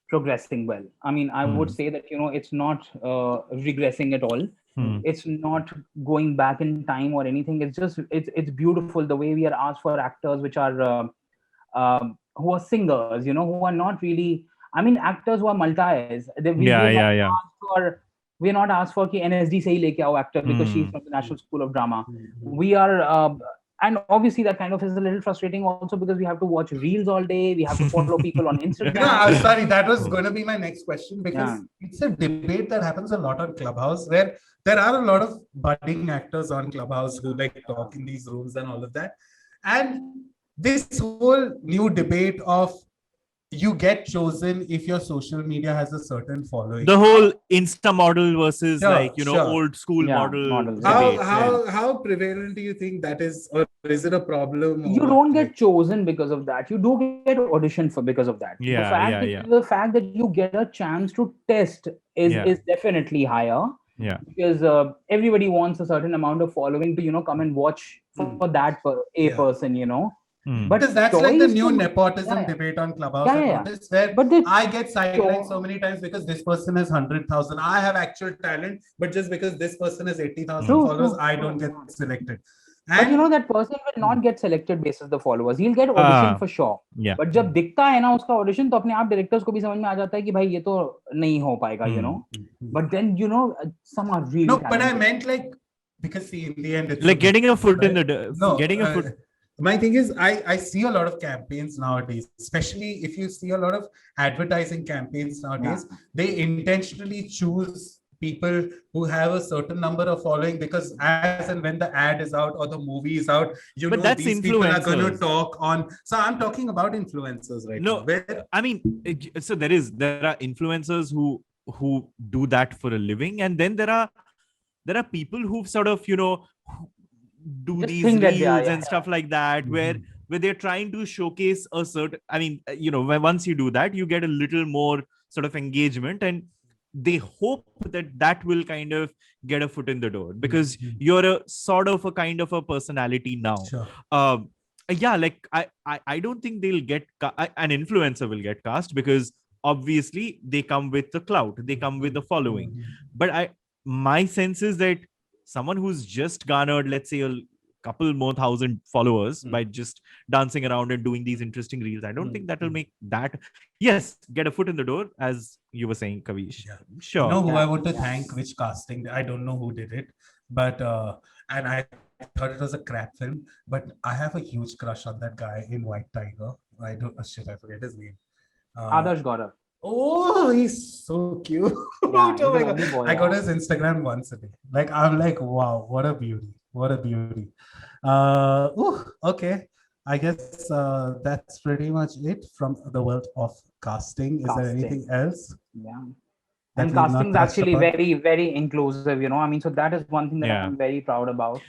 [SPEAKER 3] progressing well. I mean, I would say that it's not regressing at all. It's not going back in time or anything. It's just it's beautiful the way we are asked for actors which are who are singers, who are not really. I mean, actors who are multis. We're not asked for ki NSD se hi leke aao actor because she's from the National School of Drama. We are. And obviously that kind of is a little frustrating also because we have to watch reels all day. We have to follow people on Instagram.
[SPEAKER 2] Sorry, that was going to be my next question because it's a debate that happens a lot on Clubhouse where there are a lot of budding actors on Clubhouse who like talk in these rooms and all of that. And this whole new debate of you get chosen if your social media has a certain following.
[SPEAKER 1] The whole Insta model versus old school model.
[SPEAKER 2] How prevalent do you think that is, or is it a problem?
[SPEAKER 3] You don't get chosen because of that. You do get auditioned for because of that. The fact that you get a chance to test is definitely higher.
[SPEAKER 1] Yeah.
[SPEAKER 3] Because everybody wants a certain amount of following to come and watch for that person.
[SPEAKER 2] Because that's like the
[SPEAKER 3] choice
[SPEAKER 2] new
[SPEAKER 3] to-
[SPEAKER 2] nepotism
[SPEAKER 3] yeah, yeah.
[SPEAKER 2] debate on Clubhouse.
[SPEAKER 3] Yeah,
[SPEAKER 2] I
[SPEAKER 3] yeah, yeah.
[SPEAKER 2] noticed where
[SPEAKER 3] But the
[SPEAKER 2] I get sidelined
[SPEAKER 3] cho-
[SPEAKER 2] so many times because this person has 100,000. I have actual talent, but just because this person has 80,000
[SPEAKER 3] true,
[SPEAKER 2] followers,
[SPEAKER 3] true,
[SPEAKER 2] I
[SPEAKER 3] true.
[SPEAKER 2] don't get selected.
[SPEAKER 3] But
[SPEAKER 2] And
[SPEAKER 3] that person will not get selected basis the followers. He'll get audition
[SPEAKER 1] Ah,
[SPEAKER 3] for sure.
[SPEAKER 1] yeah.
[SPEAKER 3] But जब दिखता है ना उसका audition, तो अपने आप directors को भी समझ में आ जाता है कि भाई ये तो नहीं हो पाएगा, But then some are really
[SPEAKER 2] no, but I
[SPEAKER 3] talented.
[SPEAKER 2] meant like because see, in the end, it's
[SPEAKER 1] Like getting a foot in the
[SPEAKER 2] no,
[SPEAKER 1] getting a foot.
[SPEAKER 2] My thing is, I see a lot of campaigns nowadays, especially if you see a lot of advertising campaigns nowadays. They intentionally choose people who have a certain number of following because as and when the ad is out or the movie is out,
[SPEAKER 1] But that's
[SPEAKER 2] these people are going to
[SPEAKER 1] influencers.
[SPEAKER 2] talk on. So I'm talking about influencers right now.
[SPEAKER 1] No,
[SPEAKER 2] Where
[SPEAKER 1] I mean, so there are influencers who do that for a living, and then there are people who sort of who do
[SPEAKER 3] Just
[SPEAKER 1] these
[SPEAKER 3] think that they are,
[SPEAKER 1] reels
[SPEAKER 3] yeah,
[SPEAKER 1] and stuff like that, where they're trying to showcase a certain. I mean, when once you do that, you get a little more sort of engagement, and they hope that will kind of get a foot in the door because you're a sort of a kind of a personality now.
[SPEAKER 2] Sure.
[SPEAKER 1] Yeah, like I don't think they'll get an influencer will get cast because obviously they come with the clout, they come with the following. But my sense is that someone who's just garnered, let's say, a couple more thousand followers by just dancing around and doing these interesting reels, I don't think that will make that, yes, get a foot in the door, as you were saying, Kavish.
[SPEAKER 2] Yeah.
[SPEAKER 1] Sure.
[SPEAKER 2] You know who I want to thank, which casting? I don't know who did it, but and I thought it was a crap film, but I have a huge crush on that guy in White Tiger. I forget his name.
[SPEAKER 3] Adarsh Gaurav.
[SPEAKER 2] Oh, he's so cute.
[SPEAKER 3] Yeah,
[SPEAKER 2] Oh my
[SPEAKER 3] he's a
[SPEAKER 2] God.
[SPEAKER 3] lovely boy,
[SPEAKER 2] I got his Instagram once a day. Like I'm like, wow, what a beauty. What a beauty. Okay. I guess that's pretty much it from the world of casting. Is there anything else?
[SPEAKER 3] Yeah.
[SPEAKER 2] that
[SPEAKER 3] And
[SPEAKER 2] we've not
[SPEAKER 3] casting is
[SPEAKER 2] touched
[SPEAKER 3] actually
[SPEAKER 2] upon?
[SPEAKER 3] very, very inclusive, I mean, so that is one thing that
[SPEAKER 1] Yeah.
[SPEAKER 3] I'm very proud about.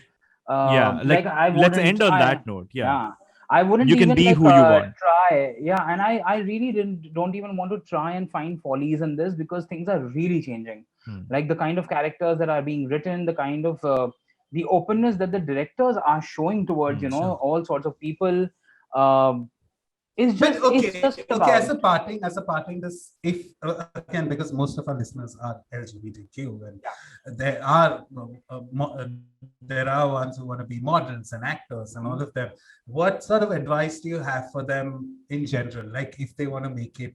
[SPEAKER 1] Yeah, like
[SPEAKER 3] I
[SPEAKER 1] let's
[SPEAKER 3] wouldn't,
[SPEAKER 1] end on that note. Yeah.
[SPEAKER 3] I wouldn't
[SPEAKER 1] You can
[SPEAKER 3] even
[SPEAKER 1] be
[SPEAKER 3] like
[SPEAKER 1] who you want.
[SPEAKER 3] try. Yeah, and I really don't even want to try and find follies in this because things are really changing. Like the kind of characters that are being written, the kind of the openness that the directors are showing towards,
[SPEAKER 2] Sure.
[SPEAKER 3] all sorts of people. It's
[SPEAKER 2] But
[SPEAKER 3] just it's just
[SPEAKER 2] okay.
[SPEAKER 3] about
[SPEAKER 2] As a parting, this if again because most of our listeners are LGBTQ, and there are ones who want to be models and actors and all of them. What sort of advice do you have for them in general? Like if they want to make it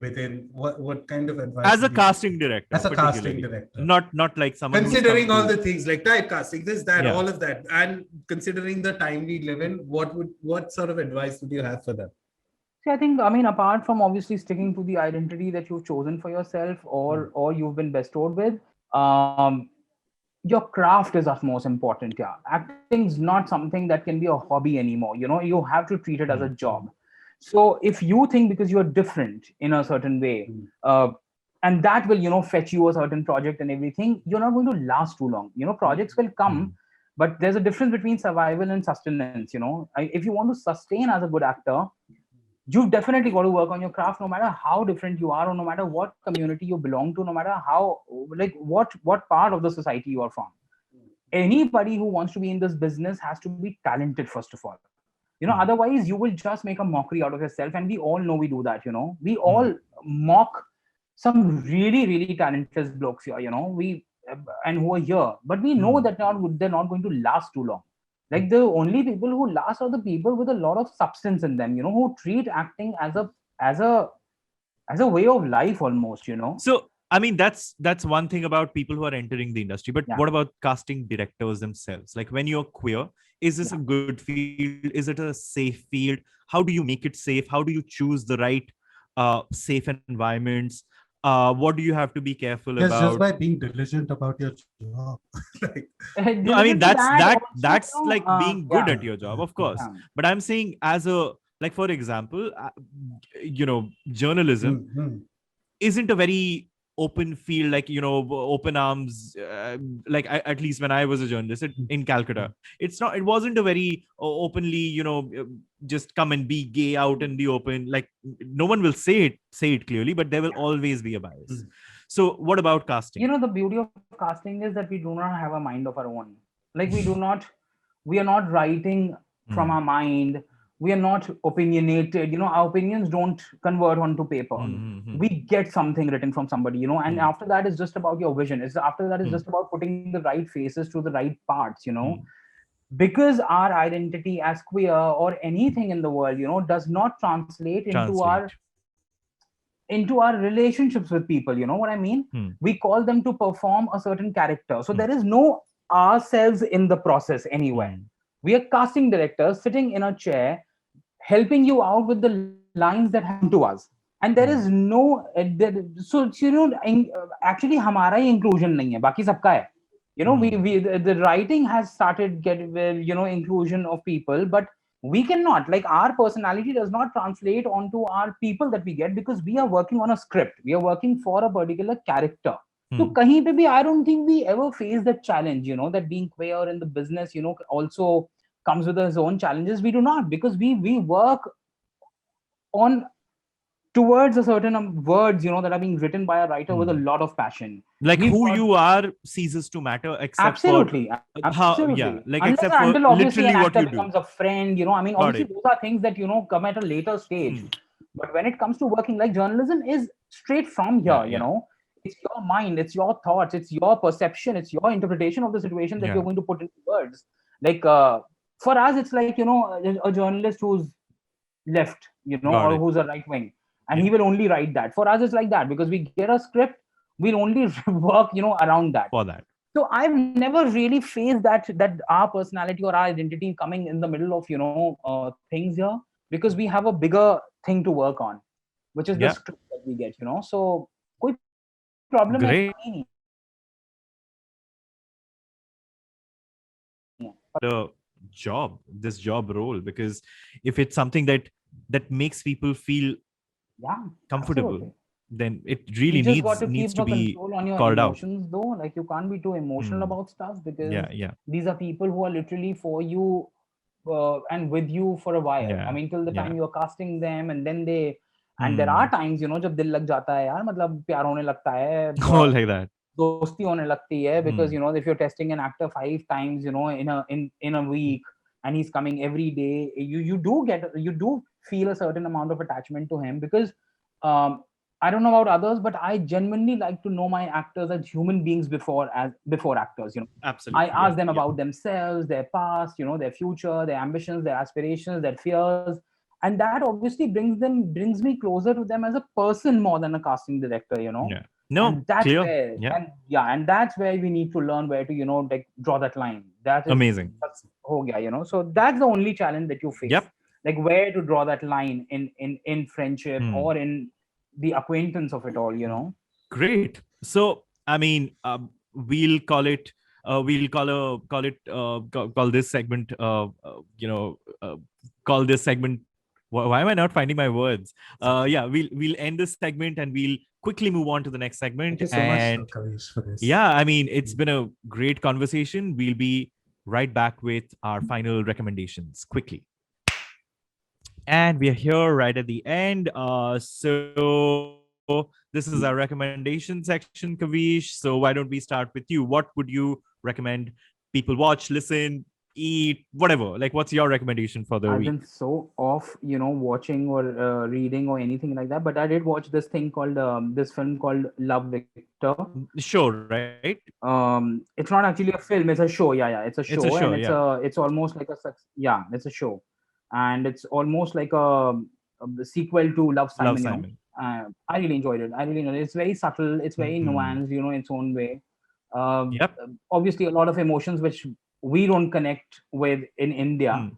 [SPEAKER 2] within what kind of advice?
[SPEAKER 1] As a casting director,
[SPEAKER 2] as a casting
[SPEAKER 1] particularly.
[SPEAKER 2] director,
[SPEAKER 1] not like someone
[SPEAKER 2] considering all the things like typecasting, this, that,
[SPEAKER 1] Yeah.
[SPEAKER 2] all of that, and considering the time we live in, what sort of advice would you have for them?
[SPEAKER 3] See, I think, I mean, apart from obviously sticking to the identity that you've chosen for yourself or you've been bestowed with, your craft is utmost important. Yeah, acting's not something that can be a hobby anymore. You have to treat it as a job. So if you think because you're different in a certain way, and that will fetch you a certain project and everything, you're not going to last too long. Projects will come, but there's a difference between survival and sustenance. If you want to sustain as a good actor, you've definitely got to work on your craft, no matter how different you are, or no matter what community you belong to, no matter how, like, what part of the society you are from. Anybody who wants to be in this business has to be talented, first of all. Otherwise you will just make a mockery out of yourself, and we all know we do that. We all mock some really, really talented blokes here, and who are here, but we know that they're not going to last too long. Like the only people who last are the people with a lot of substance in them, who treat acting as a way of life almost.
[SPEAKER 1] So I mean, that's one thing about people who are entering the industry. But
[SPEAKER 3] Yeah.
[SPEAKER 1] what about casting directors themselves? Like when you're queer, is this a good field? Is it a safe field? How do you make it safe? How do you choose the right safe environments? What do you have to be careful
[SPEAKER 2] Yes, just
[SPEAKER 1] about?
[SPEAKER 2] by being diligent about your job. Like,
[SPEAKER 1] No, I mean that's
[SPEAKER 3] also,
[SPEAKER 1] like being good at your job, of course.
[SPEAKER 3] Yeah.
[SPEAKER 1] But I'm saying as a, like, for example, journalism isn't a very open field, like open arms, like at least when I was a journalist in Calcutta, it wasn't a very openly, just come and be gay out in the open. Like no one will say it clearly, but there will always be a bias. So what about casting?
[SPEAKER 3] The beauty of casting is that we do not have a mind of our own. Like we are not writing from our mind, we are not opinionated, our opinions don't convert onto paper. We get something written from somebody, and after that is just about your vision. After that is just about putting the right faces to the right parts, because our identity as queer or anything in the world, does not translate into our relationships with people. You know what I mean? We call them to perform a certain character. So there is no ourselves in the process anywhere. We are casting directors sitting in a chair, helping you out with the lines that have come to us. And there is no, actually, हमारा ही inclusion नहीं है, बाकी सबका है. We the writing has started getting, inclusion of people, but we cannot, like, our personality does not translate onto our people that we get, because we are working on a script. We are working for a particular character. So kahin pe bhi, I don't think we ever face that challenge, that being queer in the business, also comes with its own challenges. We do not, because we work on towards a certain words, that are being written by a writer with a lot of passion.
[SPEAKER 1] Like who you are ceases to matter, except
[SPEAKER 3] absolutely
[SPEAKER 1] for how, like
[SPEAKER 3] unless
[SPEAKER 1] except
[SPEAKER 3] and
[SPEAKER 1] for
[SPEAKER 3] until obviously an
[SPEAKER 1] literally what
[SPEAKER 3] actor
[SPEAKER 1] you do.
[SPEAKER 3] becomes a friend, obviously those are things that come at a later stage. But when it comes to working, like, journalism is straight from here. It's your mind, it's your thoughts, it's your perception, it's your interpretation of the situation that you're going to put into words. Like, for us, it's like, a journalist who's left, or who's a right wing, and he will only write that. For us, it's like that, because we get a script, we'll only work, around that.
[SPEAKER 1] For that.
[SPEAKER 3] So I've never really faced that our personality or our identity coming in the middle of, things here, because we have a bigger thing to work on, which is the script that we get, So koi problem
[SPEAKER 1] Great. The this job role, because if it's something that makes people feel comfortable,
[SPEAKER 3] absolutely.
[SPEAKER 1] then it really
[SPEAKER 3] you just
[SPEAKER 1] needs
[SPEAKER 3] got
[SPEAKER 1] to
[SPEAKER 3] to keep
[SPEAKER 1] be
[SPEAKER 3] control on your
[SPEAKER 1] called out.
[SPEAKER 3] emotions, though. Like, you can't be too emotional about stuff, because these are people who are literally for you and with you for a while. I mean, till the time you're casting them, and then they and there are times, जब दिल लग जाता है यार, मतलब प्यार होने लगता है,
[SPEAKER 1] Oh, like that.
[SPEAKER 3] दोस्ती होने लगती है, because if you're testing an actor 5 times, in a week, and he's coming every day, you do feel a certain amount of attachment to him, because I don't know about others, but I genuinely like to know my actors as human beings before actors.
[SPEAKER 1] Absolutely.
[SPEAKER 3] I ask them about themselves, their past, their future, their ambitions, their aspirations, their fears, and that obviously brings me closer to them as a person more than a casting director.
[SPEAKER 1] No,
[SPEAKER 3] and that's
[SPEAKER 1] clear.
[SPEAKER 3] where, and that's where we need to learn where to, like, draw that line. That is
[SPEAKER 1] amazing.
[SPEAKER 3] That's ho gaya, so that's the only challenge that you face. Like, where to draw that line in friendship or in the acquaintance of it all.
[SPEAKER 1] Great. So I mean, we'll call it call this segment call this segment, why am I not finding my words? We'll end this segment, and we'll quickly move on to the next segment.
[SPEAKER 2] Thank you so much, Kavish, for this.
[SPEAKER 1] I mean, it's been a great conversation. We'll be right back with our final recommendations quickly. And we are here right at the end. So this is our recommendation section, Kavish. So why don't we start with you? What would you recommend people watch, listen, eat, whatever? Like, what's your recommendation for the week?
[SPEAKER 3] I've been so off, watching or reading or anything like that. But I did watch this thing called this film called Love, Victor.
[SPEAKER 1] Show, right?
[SPEAKER 3] It's not actually a film; it's a show. Yeah, it's a show, and it's almost like it's a show, and it's almost like a sequel to Love, Simon. I really enjoyed it. It's very subtle. It's very nuanced, in its own way. Obviously, a lot of emotions which we don't connect with in India,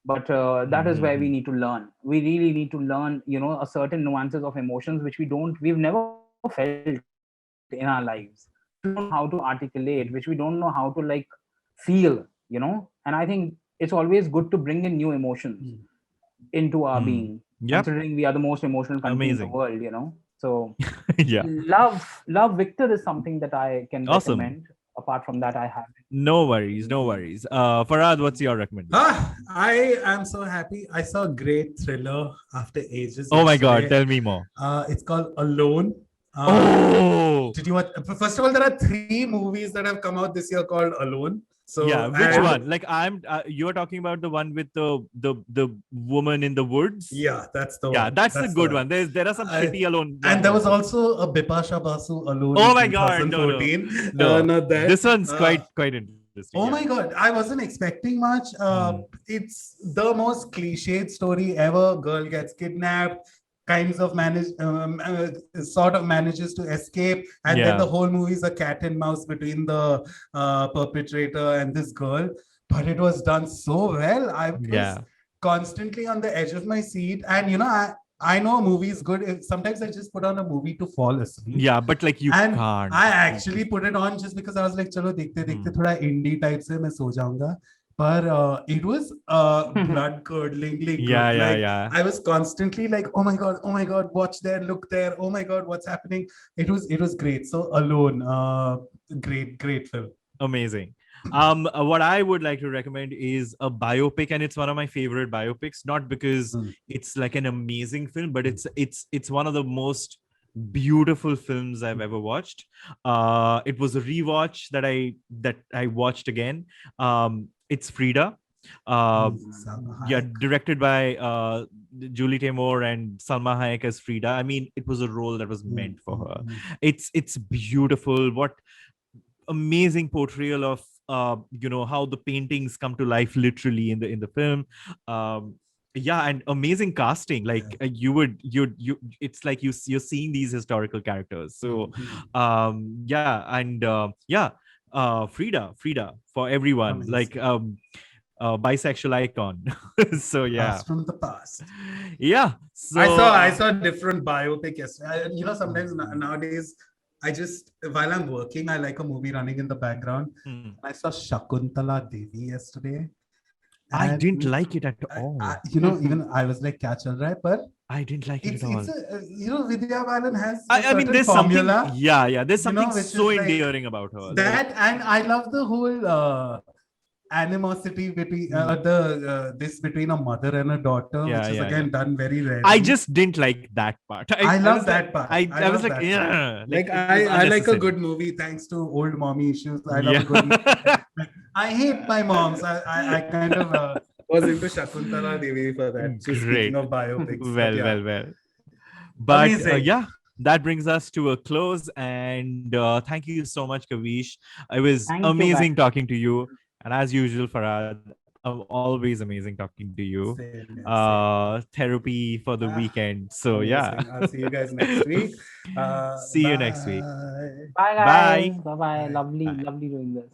[SPEAKER 3] but that is where we need to learn. We really need to learn, a certain nuances of emotions which we've never felt in our lives, which we don't know how to articulate, which we don't know how to, like, feel, And I think it's always good to bring in new emotions into our being, considering we are the most emotional country in the world, So Love Victor is something that I can recommend. Apart from that, I haven't.
[SPEAKER 1] No worries. Farhad, what's your recommendation?
[SPEAKER 2] I am so happy. I saw a great thriller after ages.
[SPEAKER 1] Oh my God, tell me more.
[SPEAKER 2] It's called Alone. Did you watch? First of all, there are 3 movies that have come out this year called Alone. So
[SPEAKER 1] yeah, which one? Like you're talking about the one with the woman in the woods.
[SPEAKER 2] Yeah, that's the
[SPEAKER 1] Yeah,
[SPEAKER 2] one.
[SPEAKER 1] that's a good one. There are some shitty alone.
[SPEAKER 2] And
[SPEAKER 1] ones
[SPEAKER 2] there was
[SPEAKER 1] also.
[SPEAKER 2] also a Bipasha Basu alone
[SPEAKER 1] Oh
[SPEAKER 2] in
[SPEAKER 1] my god, no,
[SPEAKER 2] 2014.
[SPEAKER 1] no.
[SPEAKER 2] Not that.
[SPEAKER 1] This one's quite interesting.
[SPEAKER 2] Oh
[SPEAKER 1] yeah.
[SPEAKER 2] my god, I wasn't expecting much. It's the most cliched story ever. Girl gets kidnapped, kinds of sort of manages to escape, and then the whole movie is a cat and mouse between the perpetrator and this girl. But it was done so well. I was constantly on the edge of my seat, and I know a movie is good. Sometimes I just put on a movie to fall asleep.
[SPEAKER 1] Yeah, but like you
[SPEAKER 2] and
[SPEAKER 1] can't.
[SPEAKER 2] I actually put it on just because I was like, "Chalo, dekhte thoda indie type se main so jaunga." But it was blood curdlingly good.
[SPEAKER 1] Yeah.
[SPEAKER 2] I was constantly like, "Oh my god, watch there, look there. Oh my god, what's happening?" It was great. So Alone, great film.
[SPEAKER 1] Amazing. What I would like to recommend is a biopic, and it's one of my favorite biopics, not because it's like an amazing film, but it's one of the most beautiful films I've ever watched. It was a rewatch that I watched again. It's Frida. Directed by Julie Taymor and Salma Hayek as Frida. I mean, it was a role that was meant for her. It's beautiful. What amazing portrayal of how the paintings come to life literally in the film. And amazing casting. Like you it's like you're seeing these historical characters. So Frida for everyone.
[SPEAKER 2] Amazing.
[SPEAKER 1] Like bisexual icon. So yeah,
[SPEAKER 2] Blast from the past.
[SPEAKER 1] Yeah, so
[SPEAKER 2] I saw different biopic yesterday. Sometimes nowadays I just, while I'm working, I like a movie running in the background. I saw Shakuntala Devi yesterday.
[SPEAKER 1] I didn't like it at all.
[SPEAKER 2] Even I was like, "Kya chal raha hai?" But
[SPEAKER 1] I didn't like it at all.
[SPEAKER 2] Vidya Balan has
[SPEAKER 1] I mean, there's
[SPEAKER 2] formula.
[SPEAKER 1] Something, yeah. There's something so endearing about her.
[SPEAKER 2] That, and I love the whole animosity between between a mother and a daughter, which is again done very rarely.
[SPEAKER 1] I just didn't like that part.
[SPEAKER 2] I love that part.
[SPEAKER 1] I was like, yeah.
[SPEAKER 2] I like a good movie thanks to old mommy issues. I love a good movie. I hate my moms. I kind of was into Shakuntala Devi for that. So speaking of biopics.
[SPEAKER 1] Well. But that brings us to a close. And thank you so much, Kavish. It was amazing talking to you. And as usual, Farhad, always amazing talking to you. Same. Therapy for the weekend. So amazing.
[SPEAKER 2] I'll see you guys next week.
[SPEAKER 1] See you next week.
[SPEAKER 3] Bye guys. Bye. Lovely doing this.